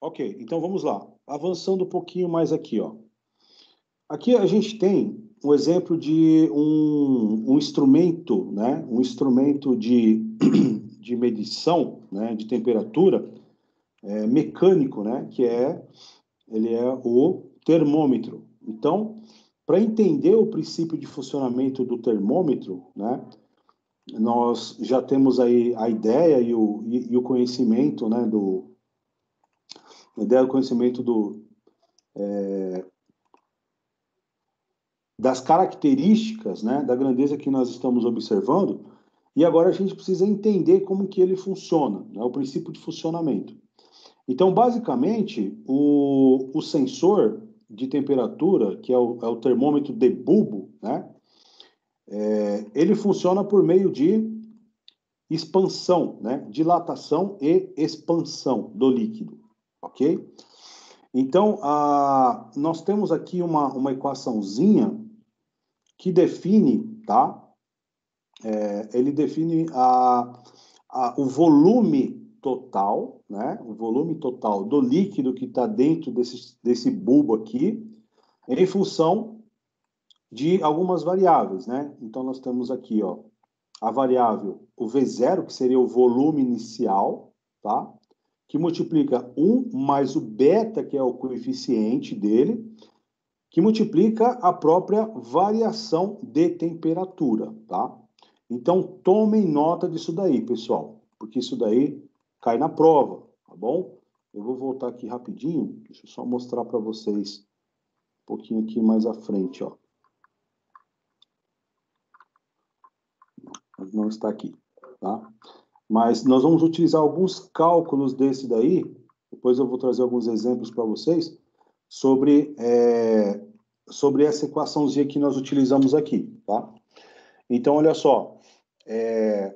Ok, então vamos lá. Avançando um pouquinho mais aqui, ó. Aqui a gente tem um exemplo de um instrumento, né? Um instrumento de medição, né? De temperatura mecânico, né? Ele é o termômetro. Então, para entender o princípio de funcionamento do termômetro, né? Nós já temos aí a ideia e o conhecimento, né? Das características, né, da grandeza que nós estamos observando, e agora a gente precisa entender como que ele funciona, né, o princípio de funcionamento. Então, basicamente, o sensor de temperatura, que é o termômetro de bulbo, né, ele funciona por meio de expansão, né, dilatação e expansão do líquido, ok? Então, nós temos aqui uma equaçãozinha que define, tá? Ele define o volume total, né? O volume total do líquido que está dentro desse bulbo aqui, em função de algumas variáveis, né? Então, nós temos aqui, ó, a variável, o V0, que seria o volume inicial, tá? Que multiplica 1 mais o beta, que é o coeficiente dele, que multiplica a própria variação de temperatura, tá? Então, tomem nota disso daí, pessoal, porque isso daí cai na prova, tá bom? Eu vou voltar aqui rapidinho, deixa eu só mostrar para vocês um pouquinho aqui mais à frente, ó. Não está aqui, tá? Mas nós vamos utilizar alguns cálculos desse daí, depois eu vou trazer alguns exemplos para vocês, sobre essa equaçãozinha que nós utilizamos aqui, tá? Então, olha só,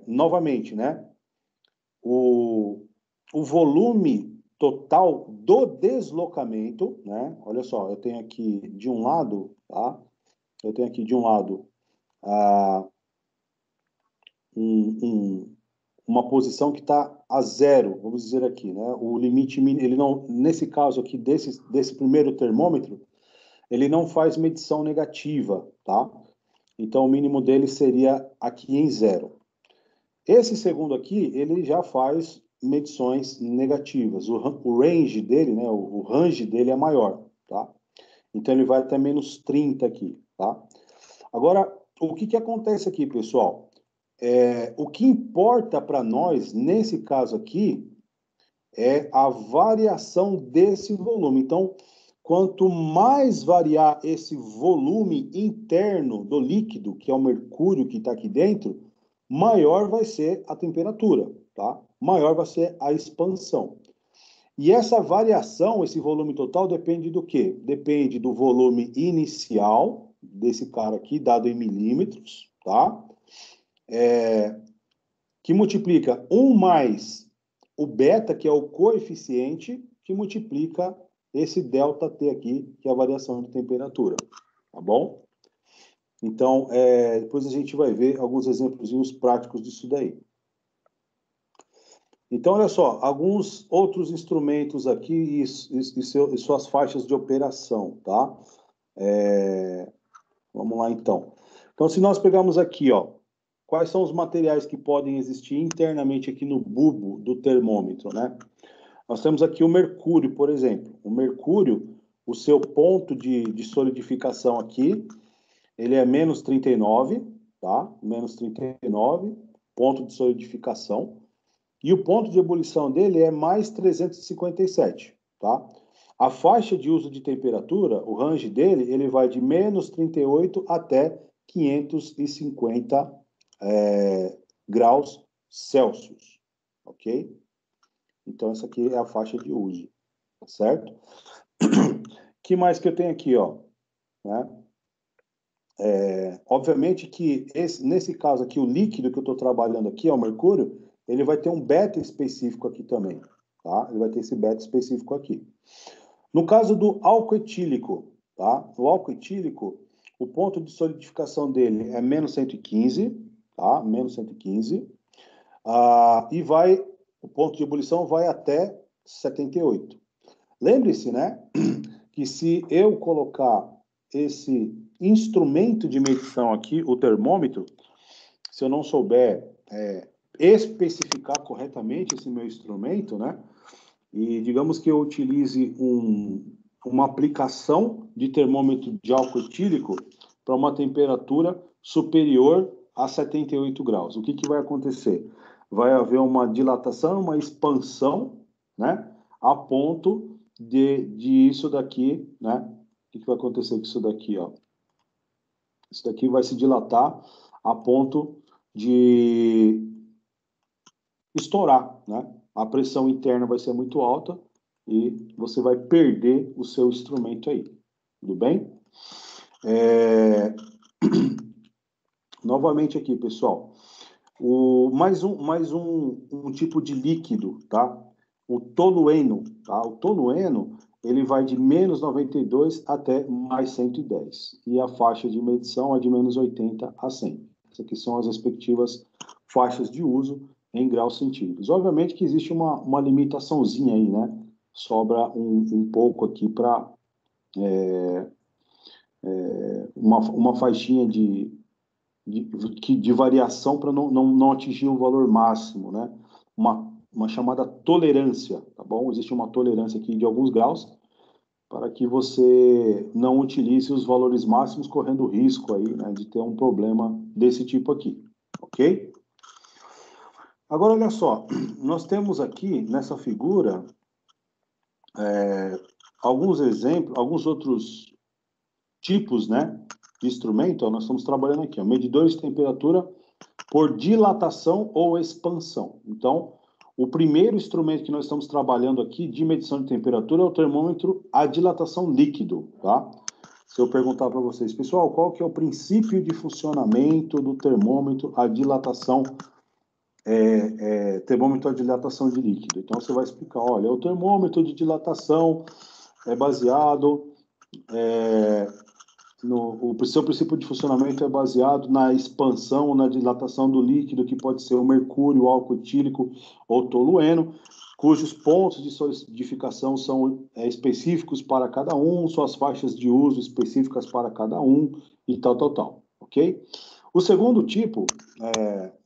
novamente, né? O volume total do deslocamento, né? Olha só, eu tenho aqui de um lado, tá? Eu tenho aqui de um lado uma posição que está a zero, vamos dizer aqui, né? O limite mínimo, ele não, nesse caso aqui desse primeiro termômetro, ele não faz medição negativa, tá? Então o mínimo dele seria aqui em zero. Esse segundo aqui, ele já faz medições negativas. O range dele, né? O range dele é maior, tá? Então ele vai até menos 30 aqui, tá? Agora, o que acontece aqui, pessoal? O que importa para nós, nesse caso aqui, é a variação desse volume. Então, quanto mais variar esse volume interno do líquido, que é o mercúrio que está aqui dentro, maior vai ser a temperatura, tá? Maior vai ser a expansão. E essa variação, esse volume total, depende do quê? Depende do volume inicial desse cara aqui, dado em milímetros, tá? Que multiplica 1 mais o beta, que é o coeficiente, que multiplica esse ΔT aqui, que é a variação de temperatura, tá bom? Então, depois a gente vai ver alguns exemplos práticos disso daí. Então, olha só, alguns outros instrumentos aqui e suas faixas de operação, tá? Vamos lá, então. Então, se nós pegarmos aqui, ó, quais são os materiais que podem existir internamente aqui no bulbo do termômetro, né? Nós temos aqui o mercúrio, por exemplo. O mercúrio, o seu ponto de solidificação aqui, ele é menos 39, tá? Menos 39, ponto de solidificação. E o ponto de ebulição dele é mais 357, tá? A faixa de uso de temperatura, o range dele, ele vai de menos 38 até 550 graus Celsius, ok? Então, essa aqui é a faixa de uso, certo? Que mais que eu tenho aqui, ó? Né? Obviamente que nesse caso aqui, o líquido que eu estou trabalhando aqui, ó, o mercúrio, ele vai ter um beta específico aqui também, tá? Ele vai ter esse beta específico aqui. No caso do álcool etílico, tá? O álcool etílico, o ponto de solidificação dele é menos 115, tá? Menos 115. E o ponto de ebulição vai até 78. Lembre-se, né, que se eu colocar esse instrumento de medição aqui, o termômetro, se eu não souber especificar corretamente esse meu instrumento, né, e digamos que eu utilize uma aplicação de termômetro de álcool etílico para uma temperatura superior a 78 graus. O que vai acontecer? Vai haver uma dilatação, uma expansão, né, a ponto de isso daqui, né? O que vai acontecer com isso daqui, ó? Isso daqui vai se dilatar a ponto de estourar, né? A pressão interna vai ser muito alta e você vai perder o seu instrumento aí. Tudo bem? Novamente aqui, pessoal. Mais um tipo de líquido, tá? O tolueno, tá? O tolueno, ele vai de menos 92 até mais 110. E a faixa de medição é de menos 80 a 100. Essas aqui são as respectivas faixas de uso em graus centígrados. Obviamente que existe uma limitaçãozinha aí, né? Sobra um pouco aqui para uma faixinha de variação para não atingir o valor máximo, né? Uma chamada tolerância, tá bom? Existe uma tolerância aqui de alguns graus para que você não utilize os valores máximos correndo risco aí, né, de ter um problema desse tipo aqui, ok? Agora, olha só, nós temos aqui nessa figura alguns exemplos, alguns outros tipos, né, de instrumento. Ó, nós estamos trabalhando aqui, ó, medidores de temperatura por dilatação ou expansão. Então, o primeiro instrumento que nós estamos trabalhando aqui de medição de temperatura é o termômetro a dilatação líquido, tá? Se eu perguntar para vocês, pessoal, qual que é o princípio de funcionamento do termômetro a dilatação, termômetro a dilatação de líquido? Então, você vai explicar, olha, o termômetro de dilatação é baseado... o seu princípio de funcionamento é baseado na expansão ou na dilatação do líquido, que pode ser o mercúrio, o álcool etílico ou tolueno, cujos pontos de solidificação são específicos para cada um, suas faixas de uso específicas para cada um, e tal, ok? O segundo tipo,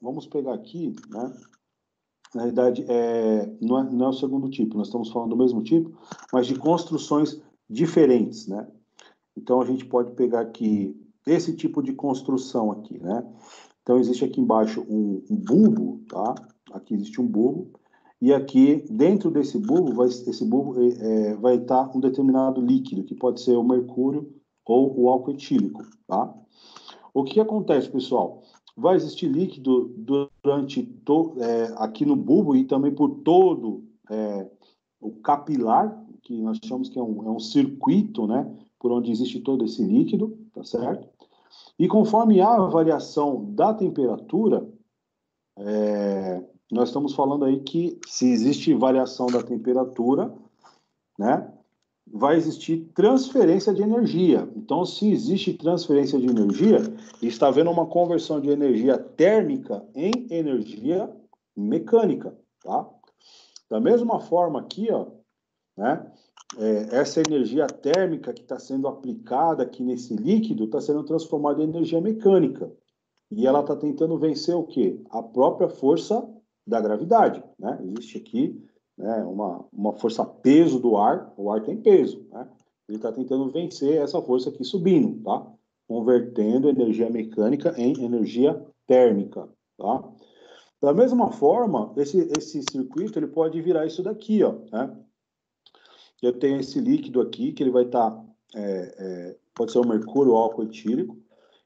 vamos pegar aqui, né? Na realidade, não é o segundo tipo, nós estamos falando do mesmo tipo, mas de construções diferentes, né? Então, a gente pode pegar aqui esse tipo de construção aqui, né? Então, existe aqui embaixo um bulbo, tá? Aqui existe um bulbo. E aqui, dentro desse bulbo, vai estar um determinado líquido, que pode ser o mercúrio ou o álcool etílico, tá? O que acontece, pessoal? Vai existir líquido aqui no bulbo e também por todo o capilar, que nós chamamos que é um circuito, né? Por onde existe todo esse líquido, tá certo? E conforme há a variação da temperatura, nós estamos falando aí que se existe variação da temperatura, né, vai existir transferência de energia. Então, se existe transferência de energia, está havendo uma conversão de energia térmica em energia mecânica, tá? Da mesma forma aqui, ó, né, essa energia térmica que está sendo aplicada aqui nesse líquido está sendo transformada em energia mecânica. E ela está tentando vencer o quê? A própria força da gravidade, né? Existe aqui, né, uma força peso do ar, o ar tem peso, né? Ele está tentando vencer essa força aqui subindo, tá? Convertendo energia mecânica em energia térmica, tá? Da mesma forma, esse circuito ele pode virar isso daqui, ó, né? Eu tenho esse líquido aqui, que ele vai estar, pode ser o mercúrio ou álcool etílico,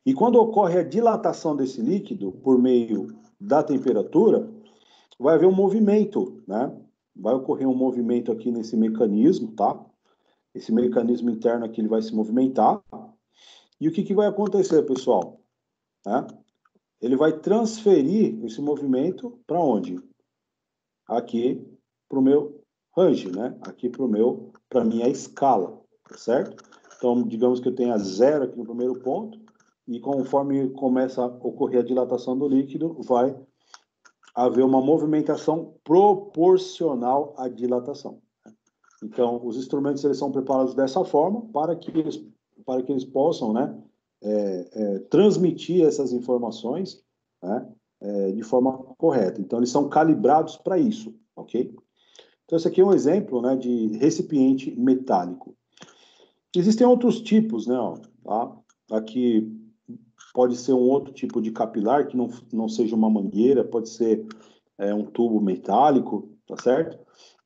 e quando ocorre a dilatação desse líquido por meio da temperatura, vai haver um movimento, né? Vai ocorrer um movimento aqui nesse mecanismo, tá? Esse mecanismo interno aqui, ele vai se movimentar. E o que vai acontecer, pessoal? Né? Ele vai transferir esse movimento para onde? Aqui para o meu range, né? Aqui para minha escala, tá certo? Então, digamos que eu tenha 0 aqui no primeiro ponto, e conforme começa a ocorrer a dilatação do líquido, vai haver uma movimentação proporcional à dilatação. Então, os instrumentos eles são preparados dessa forma para que eles possam, né, transmitir essas informações, né, de forma correta. Então, eles são calibrados para isso, ok? Então, esse aqui é um exemplo, né, de recipiente metálico. Existem outros tipos, né? Ó, tá? Aqui pode ser um outro tipo de capilar, que não seja uma mangueira, pode ser um tubo metálico, tá certo?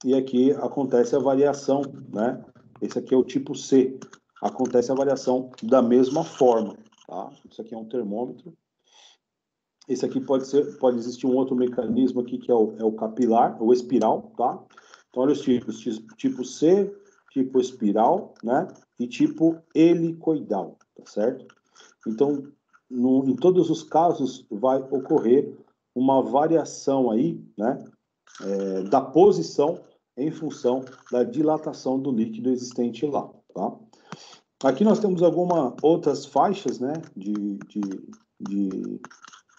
E aqui acontece a variação, né? Esse aqui é o tipo C. Acontece a variação da mesma forma, tá? Isso aqui é um termômetro. Esse aqui pode existir um outro mecanismo aqui, que é o capilar, o espiral, tá? Então, olha os tipos, tipo C, tipo espiral, né? E tipo helicoidal, tá certo? Então, em todos os casos, vai ocorrer uma variação aí, né? Da posição em função da dilatação do líquido existente lá, tá? Aqui nós temos algumas outras faixas, né? De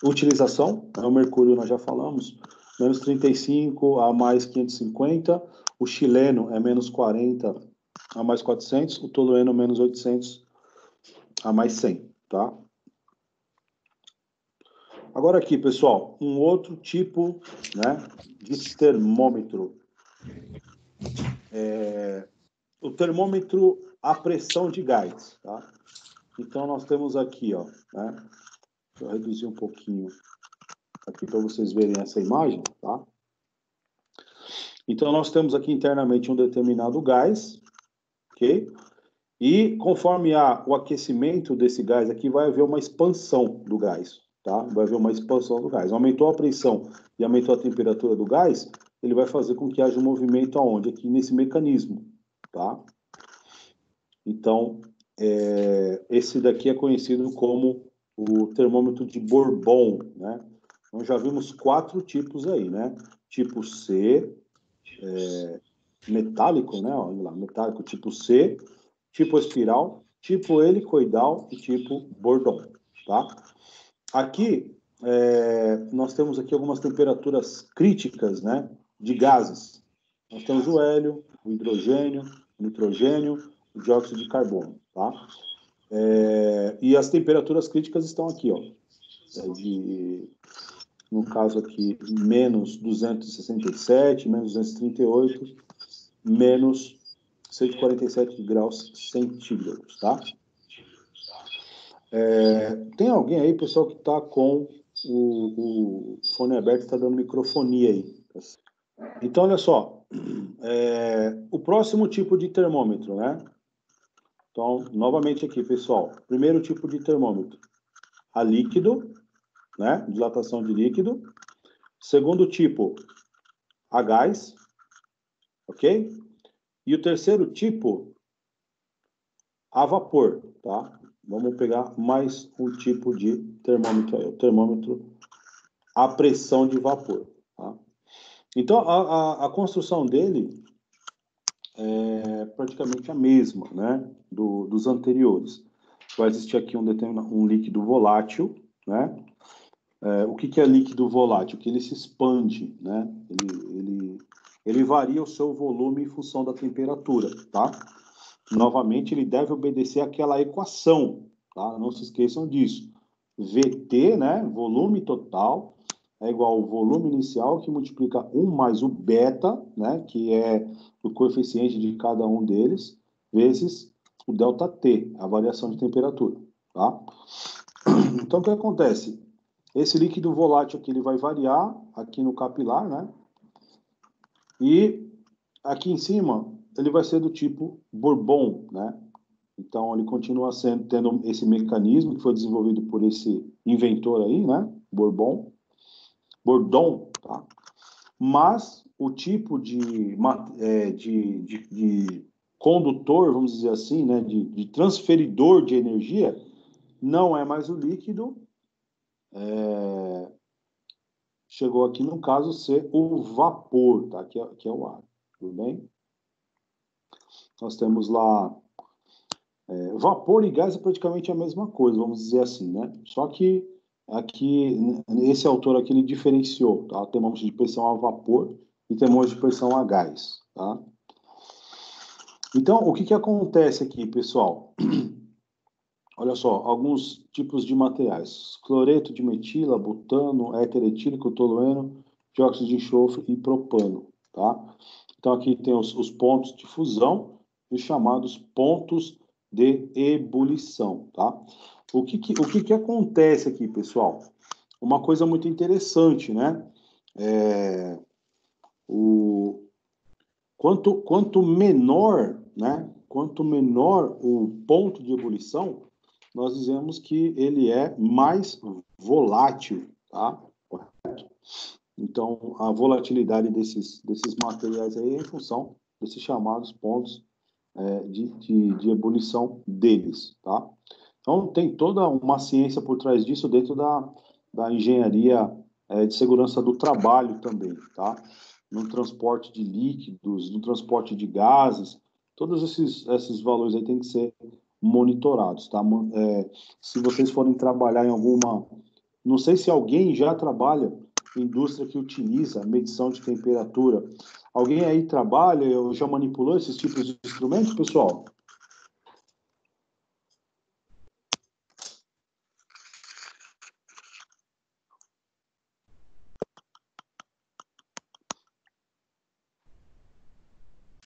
utilização, né? O mercúrio nós já falamos, menos 35 a mais 550, o chileno é menos 40 a mais 400, o tolueno menos 800 a mais 100, tá? Agora aqui, pessoal, um outro tipo, né, de termômetro. O termômetro à pressão de gás, tá? Então, nós temos aqui, ó, né? Deixa eu reduzir um pouquinho aqui para vocês verem essa imagem, tá? Então, nós temos aqui internamente um determinado gás, ok? E conforme o aquecimento desse gás aqui, vai haver uma expansão do gás, tá? Vai haver uma expansão do gás. Aumentou a pressão e aumentou a temperatura do gás, ele vai fazer com que haja um movimento aonde? Aqui nesse mecanismo, tá? Então, esse daqui é conhecido como o termômetro de Bourbon, né? Nós já vimos 4 tipos aí, né? Tipo C, metálico, né? Olha lá, metálico tipo C, tipo espiral, tipo helicoidal e tipo Bourdon, tá? Aqui, nós temos aqui algumas temperaturas críticas, né? De gases. Nós temos o hélio, o hidrogênio, o nitrogênio, o dióxido de carbono, tá? E as temperaturas críticas estão aqui, ó. No caso aqui, menos 267, menos 238, menos 147 graus centígrados, tá? Tem alguém aí, pessoal, que está com o fone aberto, está dando microfonia aí. Então, olha só, o próximo tipo de termômetro, né? Então, novamente aqui, pessoal, primeiro tipo de termômetro, a líquido, né? Dilatação de líquido. Segundo tipo, a gás, ok? E o terceiro tipo, a vapor, tá? Vamos pegar mais um tipo de termômetro aí, o termômetro à pressão de vapor, tá? Então, a construção dele é praticamente a mesma, né, dos anteriores. Vai existir aqui um líquido volátil, né? O que é líquido volátil? Que ele se expande, né? Ele varia o seu volume em função da temperatura, tá? Novamente, ele deve obedecer àquela equação, tá? Não se esqueçam disso. VT, né, volume total, é igual ao volume inicial, que multiplica 1 mais o beta, né, que é o coeficiente de cada um deles, vezes o delta T, a variação de temperatura, tá? Então, o que acontece? Esse líquido volátil aqui, ele vai variar aqui no capilar, né? E aqui em cima, ele vai ser do tipo Bourbon, né? Então, ele continua tendo esse mecanismo que foi desenvolvido por esse inventor aí, né? Bourdon, tá? Mas o tipo de condutor, vamos dizer assim, né? De transferidor de energia, não é mais o líquido. Chegou aqui, no caso, ser o vapor, tá? Que é o ar, tudo bem? Nós temos lá vapor e gás é praticamente a mesma coisa, vamos dizer assim, né? Só que aqui, esse autor aqui, ele diferenciou, tá? Termômetro de pressão a vapor e termômetro de pressão a gás, tá? Então, o que acontece aqui, pessoal? Olha só, alguns tipos de materiais. Cloreto de metila, butano, éter etílico, tolueno, dióxido de enxofre e propano, tá? Então, aqui tem os pontos de fusão e os chamados pontos de ebulição, tá? O que acontece aqui, pessoal? Uma coisa muito interessante, né? Quanto menor, né? Quanto menor o ponto de ebulição, nós dizemos que ele é mais volátil, tá? Correto? Então, a volatilidade desses materiais aí é em função desses chamados pontos de ebulição deles, tá? Então, tem toda uma ciência por trás disso dentro da engenharia de segurança do trabalho também, tá? No transporte de líquidos, no transporte de gases, todos esses valores aí têm que ser monitorados, tá? Se vocês forem trabalhar em alguma... Não sei se alguém já trabalha em indústria que utiliza medição de temperatura. Alguém aí trabalha ou já manipulou esses tipos de instrumentos, pessoal?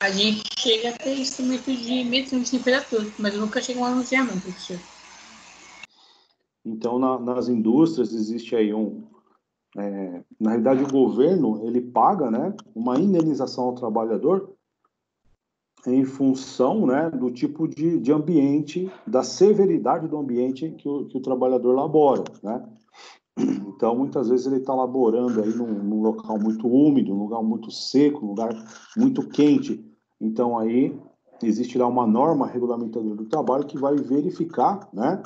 A gente chega a ter instrumento de medição de temperatura, mas eu nunca cheguei a um anunciamento, professor. Então, nas indústrias existe aí na realidade, o governo, ele paga, né, uma indenização ao trabalhador em função, né, do tipo de ambiente, da severidade do ambiente que o trabalhador labora, né? Então, muitas vezes ele está laborando aí num local muito úmido, num lugar muito seco, num lugar muito quente. Então, aí existe lá uma norma regulamentadora do trabalho que vai verificar, né,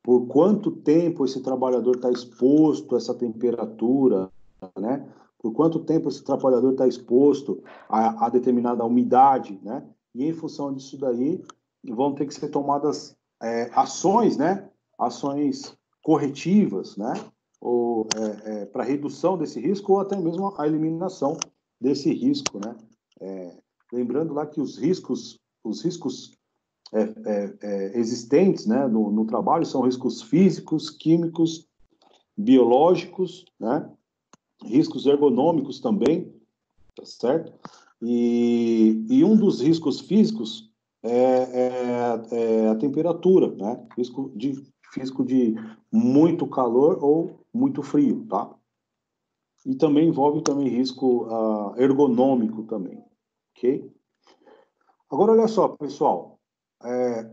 por quanto tempo esse trabalhador está exposto a essa temperatura, né? Por quanto tempo esse trabalhador está exposto a determinada umidade, né? E em função disso daí, vão ter que ser tomadas ações, né? Ações corretivas, né? Ou para redução desse risco ou até mesmo a eliminação desse risco, né? Lembrando lá que os riscos existentes, né, no trabalho são riscos físicos, químicos, biológicos, né, riscos ergonômicos também, tá certo? E um dos riscos físicos é a temperatura, né, físico de muito calor ou muito frio, tá? E também envolve também risco ergonômico também, ok? Agora, olha só, pessoal,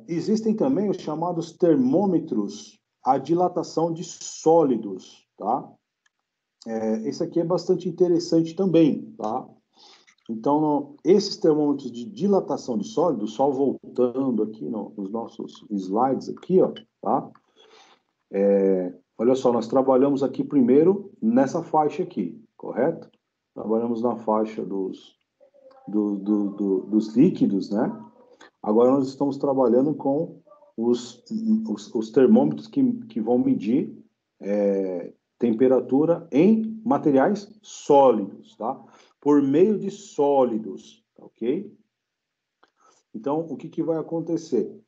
existem também os chamados termômetros à dilatação de sólidos, tá? Esse aqui é bastante interessante também, tá? Então, esses termômetros de dilatação de sólidos, só voltando aqui nos nossos slides aqui, ó, tá? Olha só, nós trabalhamos aqui primeiro nessa faixa aqui, correto? Trabalhamos na faixa dos líquidos, né? Agora nós estamos trabalhando com os termômetros que vão medir temperatura em materiais sólidos, tá? Por meio de sólidos, ok? Então, o que vai acontecer?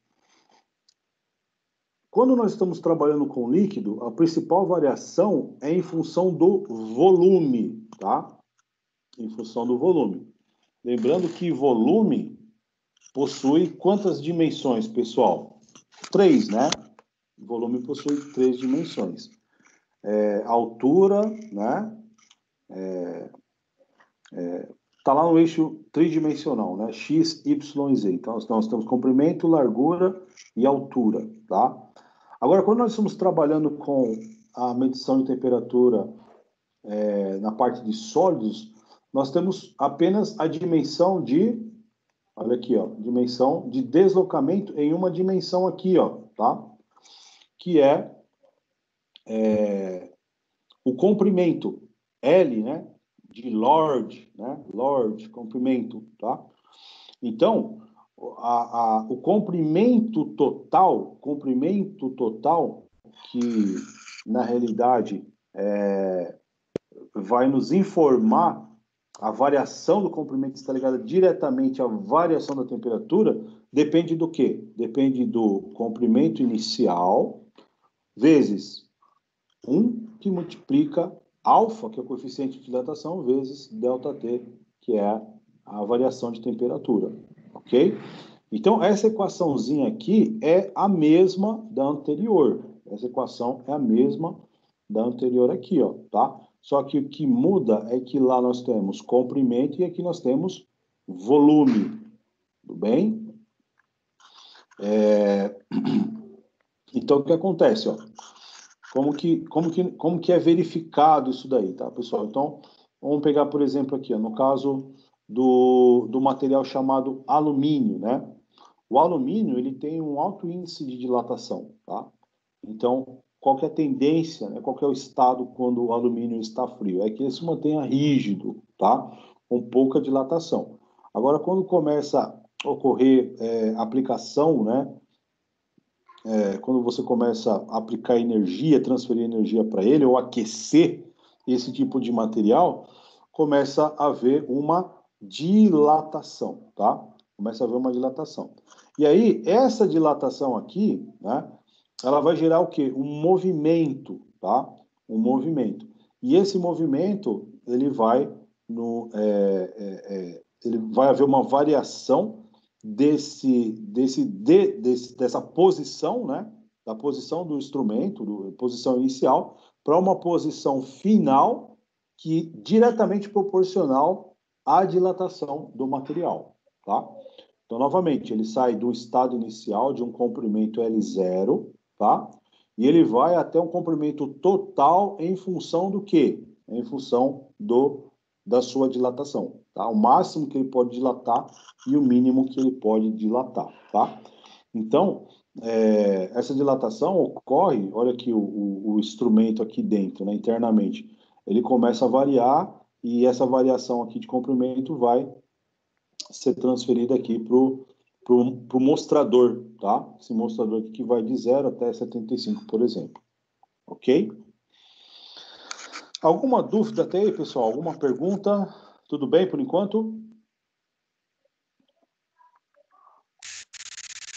Quando nós estamos trabalhando com líquido, a principal variação é em função do volume, tá? Em função do volume. Lembrando que volume possui quantas dimensões, pessoal? 3, né? O volume possui 3 dimensões. Altura, né? Tá lá no eixo tridimensional, né? X, Y, Z. Então, nós temos comprimento, largura e altura, tá? Agora, quando nós estamos trabalhando com a medição de temperatura na parte de sólidos, nós temos apenas a dimensão de, olha aqui, ó, dimensão de deslocamento em uma dimensão aqui, ó, tá? Que é o comprimento L, né? De Lord, né? Lord, comprimento, tá? Então, o comprimento total, que na realidade vai nos informar a variação do comprimento está ligada diretamente à variação da temperatura, depende do quê? Depende do comprimento inicial vezes 1, que multiplica alfa, que é o coeficiente de dilatação, vezes ΔT, que é a variação de temperatura, ok? Então, essa equaçãozinha aqui é a mesma da anterior. Essa equação é a mesma da anterior aqui, ó, tá? Só que o que muda é que lá nós temos comprimento e aqui nós temos volume, tudo bem? Então, o que acontece, ó? Como que é verificado isso daí, tá, pessoal? Então, vamos pegar, por exemplo, aqui, ó, no caso do material chamado alumínio, né? O alumínio, ele tem um alto índice de dilatação, tá? Então, qual que é a tendência, né? Qual que é o estado quando o alumínio está frio? É que ele se mantenha rígido, tá? Com pouca dilatação. Agora, quando começa a ocorrer aplicação, né? Quando você começa a aplicar energia, transferir energia para ele, ou aquecer esse tipo de material, começa a haver uma dilatação, tá? Começa a haver uma dilatação. E aí, essa dilatação aqui, né? Ela vai gerar o quê? Um movimento, tá? Um movimento. E esse movimento, ele vai ele vai haver uma variação dessa posição, né? Da posição do instrumento, posição inicial, para uma posição final que diretamente proporcional à dilatação do material, tá? Então, novamente, ele sai do estado inicial de um comprimento L0, tá? E ele vai até um comprimento total em função do quê? Em função da sua dilatação, tá? O máximo que ele pode dilatar e o mínimo que ele pode dilatar, tá? Então, essa dilatação ocorre, olha aqui o instrumento aqui dentro, né, internamente, ele começa a variar e essa variação aqui de comprimento vai ser transferida aqui pro mostrador, tá? Esse mostrador aqui que vai de 0 até 75, por exemplo. Ok? Alguma dúvida até aí, pessoal? Alguma pergunta? Tudo bem por enquanto?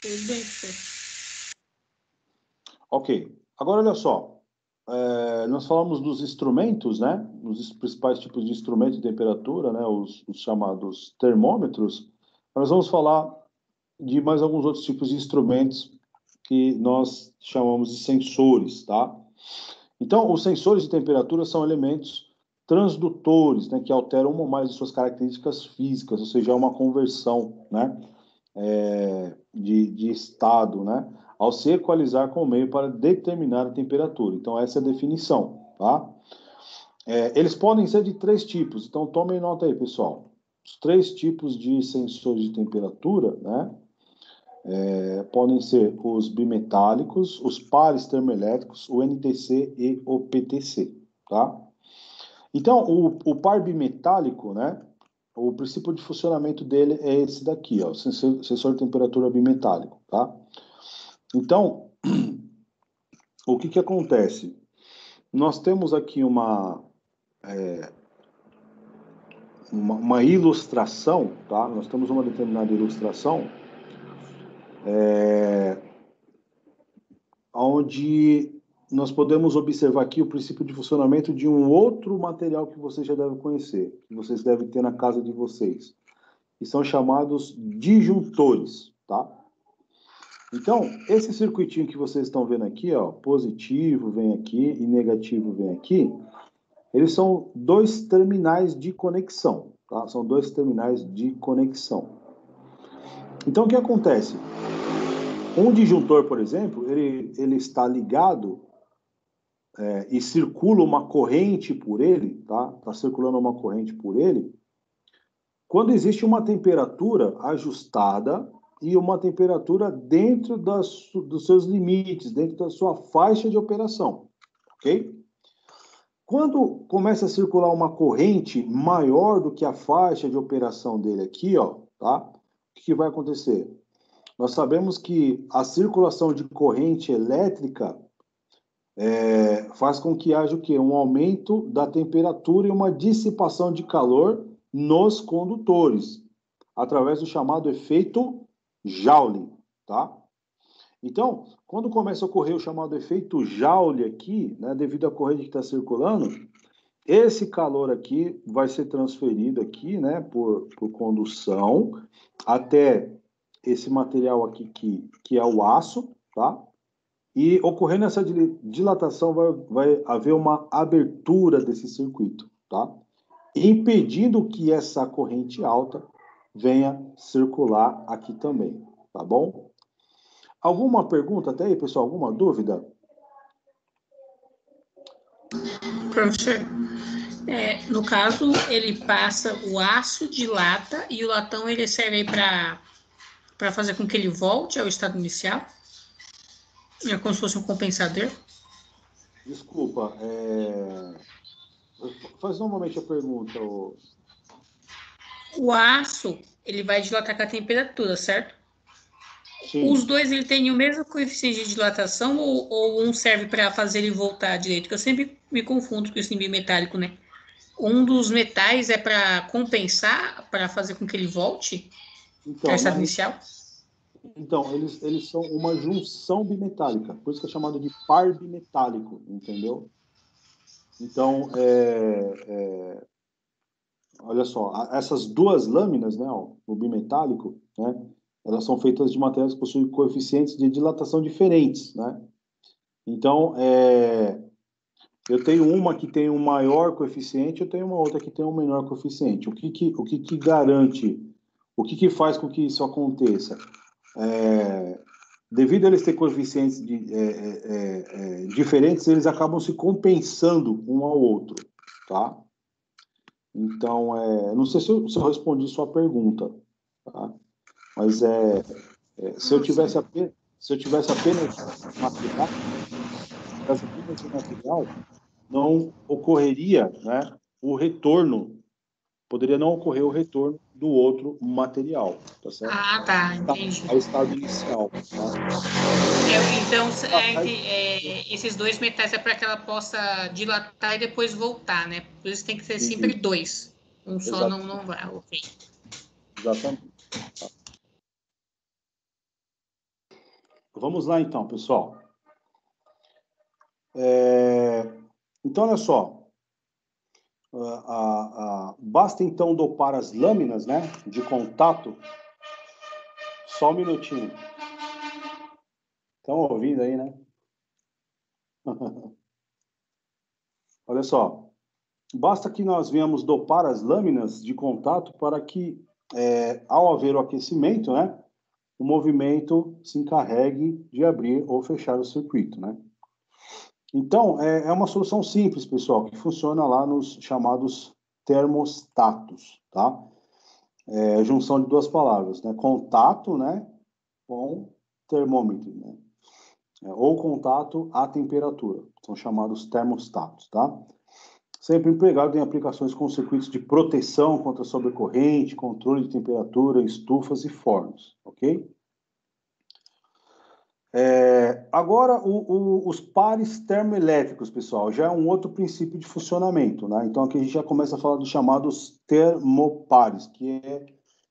Tudo bem, professor. Ok. Agora, olha só. Nós falamos dos instrumentos, né? Os principais tipos de instrumento de temperatura, né? Os chamados termômetros. Nós vamos falar de mais alguns outros tipos de instrumentos que nós chamamos de sensores, tá? Então, os sensores de temperatura são elementos transdutores, né, que alteram uma ou mais de suas características físicas, ou seja, é uma conversão, né, de estado, né, ao se equalizar com o meio para determinar a temperatura. Então, essa é a definição, tá? Eles podem ser de 3 tipos, então tomem nota aí, pessoal. Os 3 tipos de sensores de temperatura, né, podem ser os bimetálicos, os pares termoelétricos, o NTC e o PTC, tá? Então, o par bimetálico, né? O princípio de funcionamento dele é esse daqui, ó, o sensor de temperatura bimetálico, tá? Então, o que acontece? Nós temos aqui uma ilustração, tá? Nós temos uma determinada ilustração onde nós podemos observar aqui o princípio de funcionamento de um outro material que vocês já devem conhecer, que vocês devem ter na casa de vocês, que são chamados disjuntores, tá? Então, esse circuitinho que vocês estão vendo aqui, ó, positivo vem aqui e negativo vem aqui, eles são 2 terminais de conexão, tá? São 2 terminais de conexão. Então, o que acontece? Um disjuntor, por exemplo, ele está ligado e circula uma corrente por ele, tá? Está circulando uma corrente por ele. Quando existe uma temperatura ajustada e uma temperatura dentro dos seus limites, dentro da sua faixa de operação, ok? Quando começa a circular uma corrente maior do que a faixa de operação dele aqui, ó, tá? O que vai acontecer? Nós sabemos que a circulação de corrente elétrica faz com que haja o quê? Um aumento da temperatura e uma dissipação de calor nos condutores, através do chamado efeito Joule, tá? Então, quando começa a ocorrer o chamado efeito Joule aqui, né, devido à corrente que está circulando, esse calor aqui vai ser transferido aqui, né, por condução, até esse material aqui que é o aço, tá? E ocorrendo essa dilatação, vai haver uma abertura desse circuito, tá? Impedindo que essa corrente alta venha circular aqui também, tá bom? Alguma pergunta até aí, pessoal? Alguma dúvida? Professor, no caso, ele passa o aço, dilata, e o latão ele serve para fazer com que ele volte ao estado inicial? É como se fosse um compensador? Desculpa, faz novamente a pergunta. O aço, ele vai dilatar com a temperatura, certo? Sim. Os dois, ele tem o mesmo coeficiente de dilatação ou um serve para fazer ele voltar direito? Porque eu sempre me confundo com esse bimetálico, né? Um dos metais é para compensar, para fazer com que ele volte ao estado inicial? Então, eles são uma junção bimetálica, por isso que é chamado de par bimetálico, entendeu? Então, olha só, essas duas lâminas, né, ó, o bimetálico, né, elas são feitas de materiais que possuem coeficientes de dilatação diferentes, né? Então, eu tenho uma que tem um maior coeficiente, eu tenho uma outra que tem um menor coeficiente. O que que garante, o que faz com que isso aconteça? Devido a eles terem coeficientes diferentes, eles acabam se compensando um ao outro, tá? Então, não sei se eu respondi sua pergunta, tá? Mas se eu tivesse apenas material, não ocorreria, né, o retorno, poderia não ocorrer o retorno do outro material, tá certo? Ah, tá, entendi. Ao estado inicial. Tá? Então, esses dois metais é para que ela possa dilatar e depois voltar, né? Por isso tem que ser sempre dois. Um só não vai, ok. Exatamente. Tá. Vamos lá, então, pessoal. Então, olha só. Basta, então, dopar as lâminas, né, de contato. Só um minutinho. Estão ouvindo aí, né? Olha só. Basta que nós venhamos dopar as lâminas de contato para que, ao haver o aquecimento, né, o movimento se encarregue de abrir ou fechar o circuito, né? Então, é uma solução simples, pessoal, que funciona lá nos chamados termostatos, tá? É a junção de duas palavras, né? Contato, né, com termômetro, né? Ou contato à temperatura. São chamados termostatos, tá? Sempre empregado em aplicações com circuitos de proteção contra sobrecorrente, controle de temperatura, estufas e fornos, ok? Agora, os pares termoelétricos, pessoal, já é um outro princípio de funcionamento, né? Então, aqui a gente já começa a falar dos chamados termopares,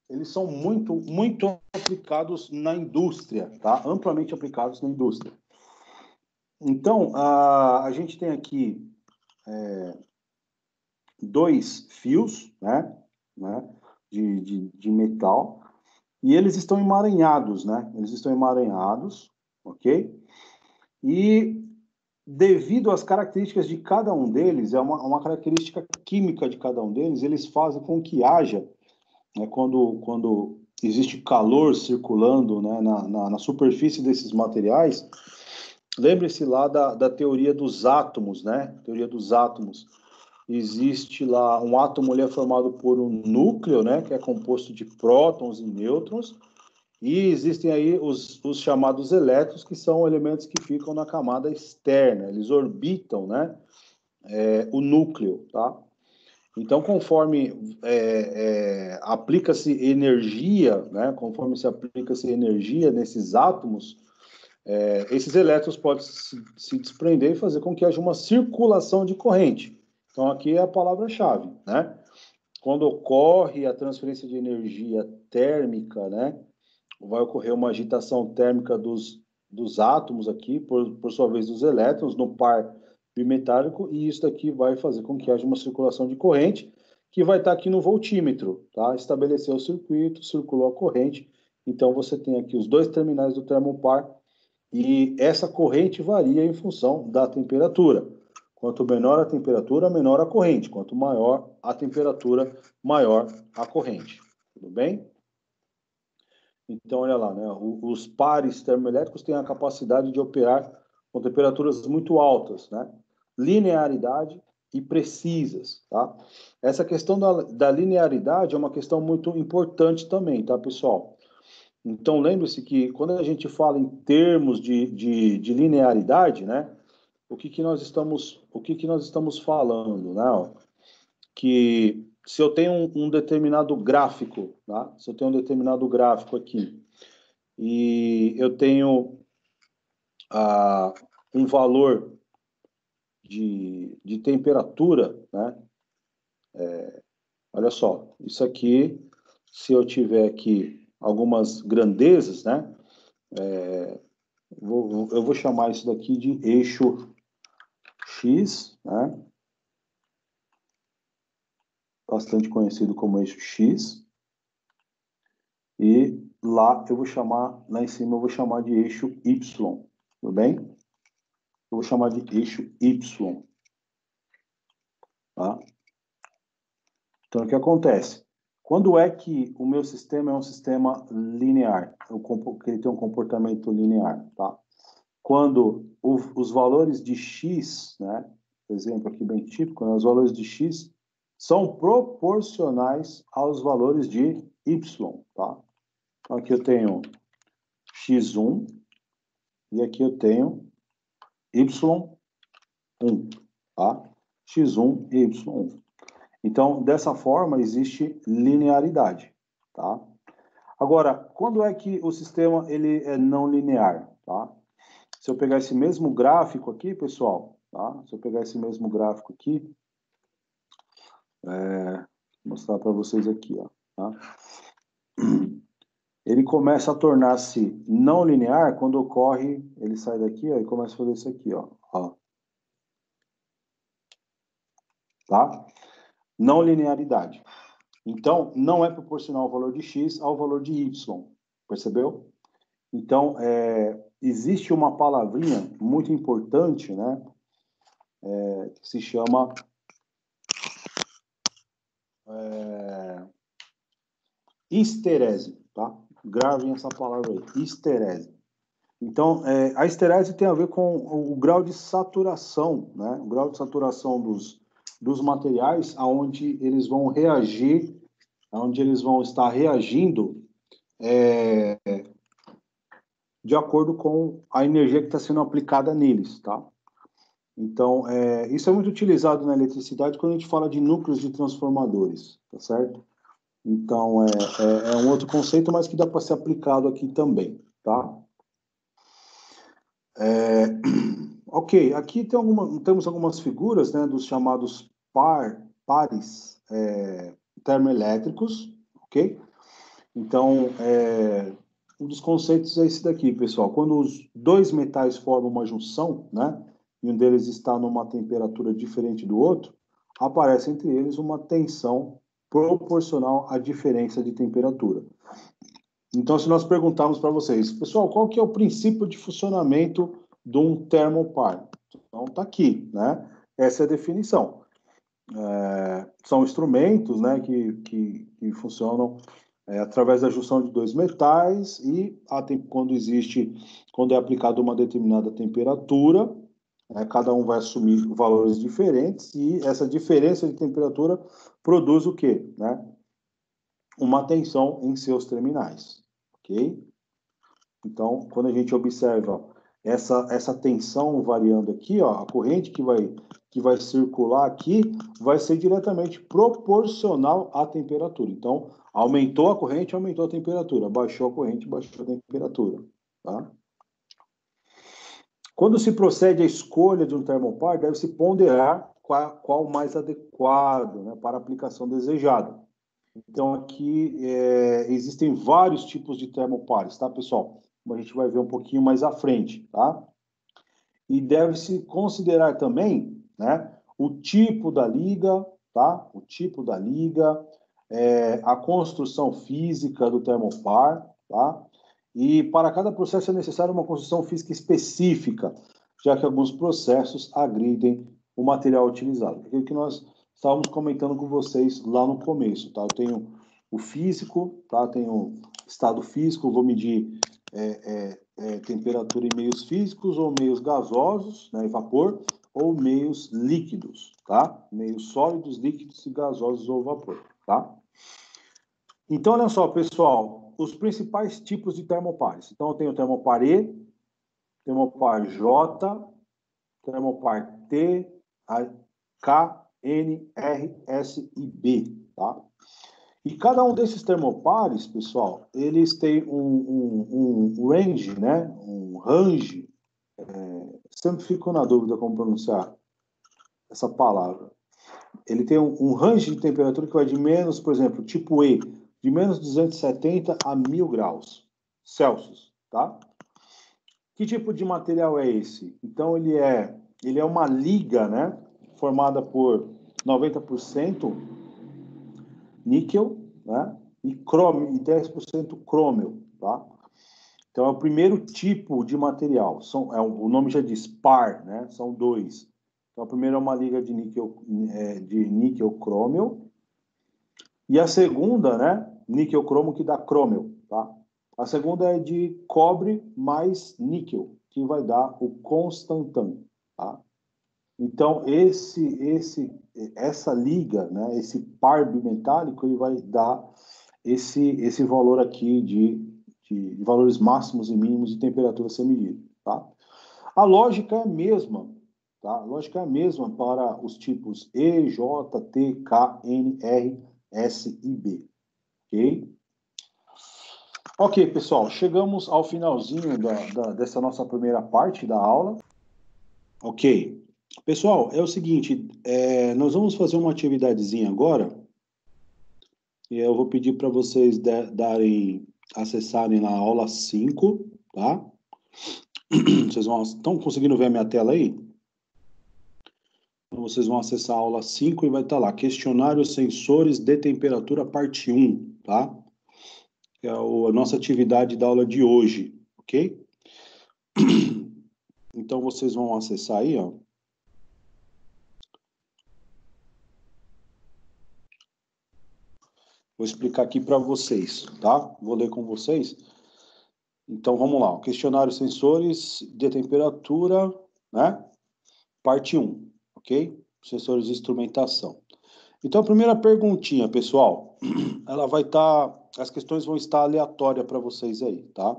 eles são muito aplicados na indústria, tá? Amplamente aplicados na indústria. Então, a gente tem aqui dois fios, né, de metal, e eles estão emaranhados, né? Eles estão emaranhados, ok? E devido às características de cada um deles, é uma característica química de cada um deles, eles fazem com que haja, né, quando existe calor circulando, né, na superfície desses materiais, lembre-se lá da teoria dos átomos, né? Teoria dos átomos. Existe lá, um átomo ele é formado por um núcleo, né, que é composto de prótons e nêutrons, e existem aí os chamados elétrons, que são elementos que ficam na camada externa, eles orbitam, né, o núcleo, tá? Então, conforme aplica-se energia, né, conforme se aplica-se energia nesses átomos, esses elétrons podem se desprender e fazer com que haja uma circulação de corrente. Então, aqui é a palavra-chave, né? Quando ocorre a transferência de energia térmica, né, vai ocorrer uma agitação térmica dos átomos aqui, por sua vez, dos elétrons, no par bimetálico, e isso daqui vai fazer com que haja uma circulação de corrente, que vai estar aqui no voltímetro, tá? Estabeleceu o circuito, circulou a corrente, então você tem aqui os dois terminais do termopar, e essa corrente varia em função da temperatura. Quanto menor a temperatura, menor a corrente. Quanto maior a temperatura, maior a corrente. Tudo bem? Então, olha lá, né? Os pares termoelétricos têm a capacidade de operar com temperaturas muito altas, né? Linearidade e precisas, tá? Essa questão da linearidade é uma questão muito importante também, tá, pessoal? Então, lembre-se que quando a gente fala em termos de linearidade, né? O que nós estamos falando, né? Que se eu tenho um determinado gráfico, tá? Se eu tenho um determinado gráfico aqui e eu tenho um valor de temperatura, né? Olha só, isso aqui, se eu tiver aqui algumas grandezas, né? Eu vou chamar isso daqui de eixo X, né? bastante conhecido como eixo X. E lá eu vou chamar, lá em cima eu vou chamar de eixo Y, tudo bem? Eu vou chamar de eixo Y, tá? Então, o que acontece? Quando é que o meu sistema é um sistema linear? Que ele tem um comportamento linear, tá? Quando os valores de X, né? Exemplo aqui bem típico, né? Os valores de X são proporcionais aos valores de Y, tá? Então, aqui eu tenho X1 e aqui eu tenho Y1, tá? X1 e Y1. Então, dessa forma, existe linearidade, tá? Agora, quando é que o sistema ele é não linear, tá? Se eu pegar esse mesmo gráfico aqui, pessoal, tá? Se eu pegar esse mesmo gráfico aqui, vou mostrar para vocês aqui, ó, tá? Ele começa a tornar-se não linear quando ocorre, ele sai daqui, ó, e começa a fazer isso aqui, ó. Tá? Não linearidade. Então, não é proporcional o valor de X ao valor de Y, percebeu? Então, existe uma palavrinha muito importante, né, que se chama histerese, tá? Gravem essa palavra aí, histerese. Então, a histerese tem a ver com o grau de saturação, né? O grau de saturação dos materiais, aonde eles vão reagir, aonde eles vão estar reagindo de acordo com a energia que está sendo aplicada neles, tá? Então, isso é muito utilizado na eletricidade quando a gente fala de núcleos de transformadores, tá certo? Então, é um outro conceito, mas que dá para ser aplicado aqui também, tá? Ok, aqui temos algumas figuras, né, dos chamados pares termoelétricos, ok? Então, um dos conceitos é esse daqui, pessoal. Quando os dois metais formam uma junção, né, e um deles está numa temperatura diferente do outro, aparece entre eles uma tensão proporcional à diferença de temperatura. Então, se nós perguntarmos para vocês, pessoal, qual que é o princípio de funcionamento de um termopar? Então, está aqui, né? Essa é a definição. São instrumentos, né, que funcionam através da junção de dois metais e quando é aplicada uma determinada temperatura, cada um vai assumir valores diferentes e essa diferença de temperatura produz o quê? Né? Uma tensão em seus terminais, ok? Então, quando a gente observa essa tensão variando aqui, ó, a corrente que vai circular aqui vai ser diretamente proporcional à temperatura. Então, aumentou a corrente, aumentou a temperatura. Baixou a corrente, baixou a temperatura. Tá? Quando se procede à escolha de um termopar, deve-se ponderar qual o mais adequado, né, para a aplicação desejada. Então, aqui existem vários tipos de termopares, tá, pessoal? Como a gente vai ver um pouquinho mais à frente, tá? E deve-se considerar também, né, o tipo da liga, tá? O tipo da liga, a construção física do termopar, tá? E para cada processo é necessária uma construção física específica, já que alguns processos agridem o material utilizado. Aquilo que nós estávamos comentando com vocês lá no começo, tá? Eu tenho o físico, tá? Tenho estado físico, vou medir temperatura em meios físicos ou meios gasosos, né, vapor, ou meios líquidos, tá? Meios sólidos, líquidos e gasosos ou vapor, tá? Então, olha só, pessoal, os principais tipos de termopares. Então, eu tenho o termopar E, termopar J, termopar T, K, N, R, S e B, tá? E cada um desses termopares, pessoal, eles têm um range, né? Um range. Sempre fico na dúvida como pronunciar essa palavra. Ele tem um range de temperatura que vai de menos, por exemplo, tipo E, de menos 270 a 1000 graus Celsius, tá? Que tipo de material é esse? Então, ele é uma liga, né? Formada por 90% níquel, né? E 10% crômio, tá? Então, é o primeiro tipo de material. O nome já diz par, né? São dois. Então, a primeira é uma liga de níquel-crômio. E a segunda, né? Níquel-cromo que dá crômio, tá? A segunda é de cobre mais níquel, que vai dar o constantan, tá? Então, essa liga, né? Esse par bimetálico, ele vai dar esse valor aqui de valores máximos e mínimos de temperatura a ser medido, tá? A lógica é a mesma, tá? A lógica é a mesma para os tipos E, J, T, K, N, R, S e B, ok? Ok, pessoal, chegamos ao finalzinho dessa nossa primeira parte da aula. Ok. Pessoal, é o seguinte, nós vamos fazer uma atividadezinha agora, e eu vou pedir para vocês acessarem na aula 5, tá? Vocês estão conseguindo ver a minha tela aí? Então, vocês vão acessar a aula 5 e vai estar lá, questionário sensores de temperatura, parte 1, tá? É a nossa atividade da aula de hoje, ok? Então, vocês vão acessar aí, ó. Vou explicar aqui para vocês, tá? Vou ler com vocês. Então, vamos lá. Questionário sensores de temperatura, né? Parte 1, ok? Sensores de instrumentação. Então, a primeira perguntinha, pessoal, ela vai estar... As questões vão estar aleatórias para vocês aí, tá?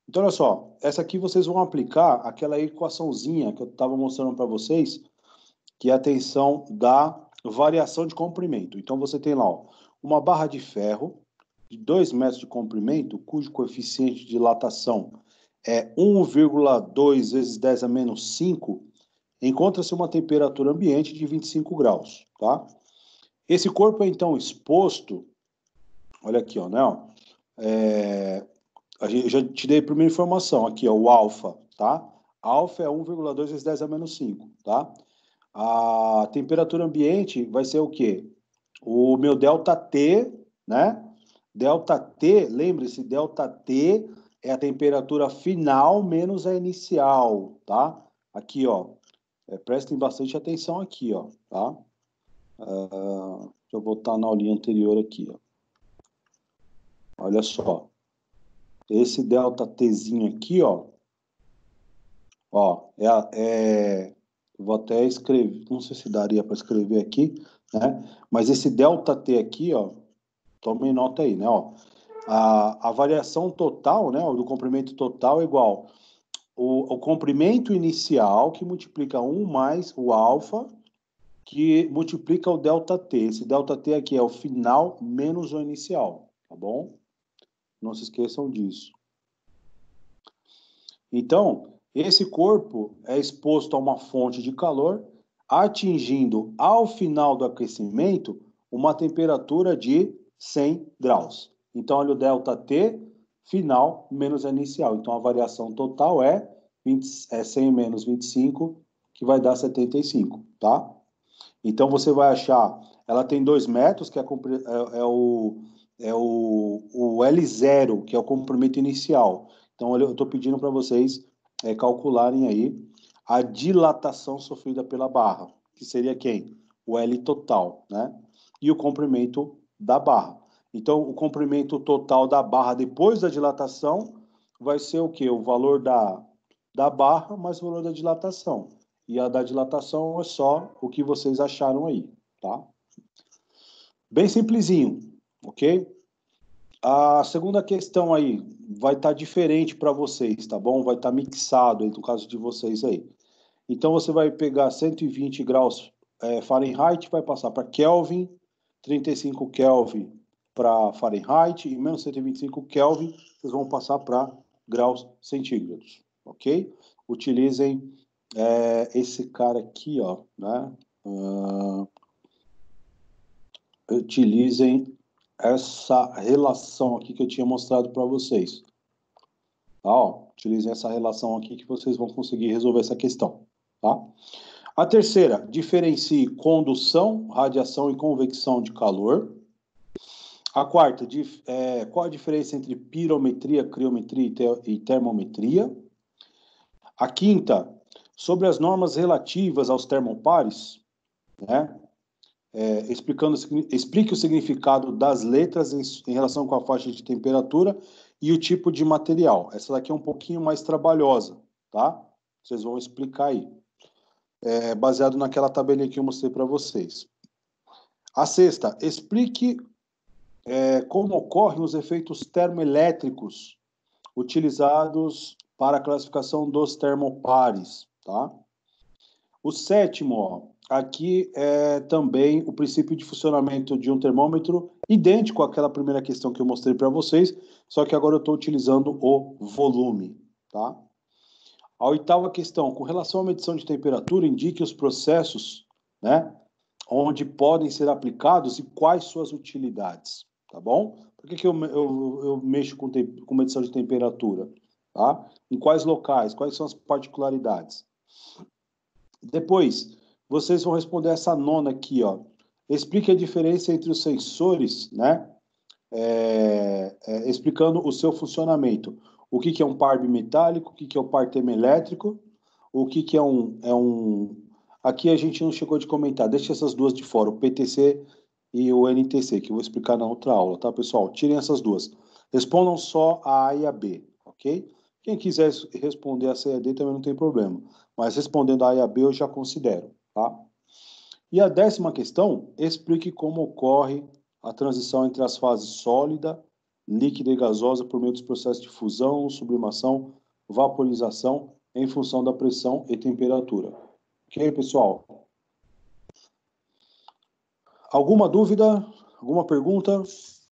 Então, olha só. Essa aqui vocês vão aplicar aquela equaçãozinha que eu estava mostrando para vocês, que é a tensão da variação de comprimento. Então, você tem lá, ó, uma barra de ferro de 2 metros de comprimento, cujo coeficiente de dilatação é 1,2 vezes 10 a menos 5, encontra-se uma temperatura ambiente de 25 graus, tá? Esse corpo é, então, exposto... Olha aqui, ó, né? Eu já te dei a primeira informação, aqui, ó, o alfa, tá? Alfa é 1,2 vezes 10 a menos 5, tá? A temperatura ambiente vai ser o quê? O meu ΔT, né? ΔT, lembre-se, ΔT é a temperatura final menos a inicial, tá? Aqui, ó. Prestem bastante atenção aqui, ó, tá? Deixa eu voltar na aulinha anterior aqui, ó. Olha só. Esse ΔTzinho aqui, ó. Ó, vou até escrever, não sei se daria para escrever aqui, né? Mas esse ΔT aqui, ó, tomem nota aí, né? Ó, a variação total, né, do comprimento total é igual o comprimento inicial, que multiplica 1 mais o alfa, que multiplica o ΔT. Esse ΔT aqui é o final menos o inicial, tá bom? Não se esqueçam disso. Então, esse corpo é exposto a uma fonte de calor, atingindo, ao final do aquecimento, uma temperatura de 100 graus. Então, olha o ΔT final menos a inicial. Então, a variação total é 100 menos 25, que vai dar 75, tá? Então, você vai achar... Ela tem 2 metros, que o L0, que é o comprimento inicial. Então, eu estou pedindo para vocês calcularem aí a dilatação sofrida pela barra, que seria quem? O L total, né? E o comprimento da barra. Então, o comprimento total da barra depois da dilatação vai ser o quê? O valor da barra mais o valor da dilatação. E a da dilatação é só o que vocês acharam aí, tá? Bem simplesinho, ok? A segunda questão aí vai estar diferente para vocês, tá bom? Vai estar mixado aí, no caso de vocês aí. Então, você vai pegar 120 graus Fahrenheit, vai passar para Kelvin, 35 Kelvin para Fahrenheit e menos 125 Kelvin, vocês vão passar para graus centígrados, ok? Utilizem esse cara aqui, ó, né? Utilizem essa relação aqui que eu tinha mostrado para vocês. Tá, ó, utilizem essa relação aqui que vocês vão conseguir resolver essa questão, tá? A terceira, diferencie condução, radiação e convecção de calor, A quarta, qual a diferença entre pirometria, criometria e termometria? A quinta, sobre as normas relativas aos termopares, né? Explique o significado das letras em relação com a faixa de temperatura e o tipo de material. Essa daqui é um pouquinho mais trabalhosa, tá? Vocês vão explicar aí. Baseado naquela tabelinha que eu mostrei para vocês. A sexta, explique como ocorrem os efeitos termoelétricos utilizados para a classificação dos termopares, tá? O sétimo, ó, aqui é também o princípio de funcionamento de um termômetro, idêntico àquela primeira questão que eu mostrei para vocês, só que agora eu estou utilizando o volume, tá? A oitava questão, com relação à medição de temperatura, indique os processos, né, onde podem ser aplicados e quais suas utilidades, tá bom? Por que eu mexo com medição de temperatura? Tá? Em quais locais? Quais são as particularidades? Depois, vocês vão responder essa nona aqui, ó. Explique a diferença entre os sensores, né? Explicando o seu funcionamento. O que é um par bimetálico, o que é o par termoelétrico, o que é um... Aqui a gente não chegou de comentar, deixa essas duas de fora, o PTC e o NTC, que eu vou explicar na outra aula, tá, pessoal? Tirem essas duas. Respondam só a A e a B, ok? Quem quiser responder a C e a D também não tem problema, mas respondendo a A e a B eu já considero, tá? E a 10ª questão, explique como ocorre a transição entre as fases sólida, líquida e gasosa por meio dos processos de fusão, sublimação, vaporização, em função da pressão e temperatura. Ok, pessoal? Alguma dúvida? Alguma pergunta?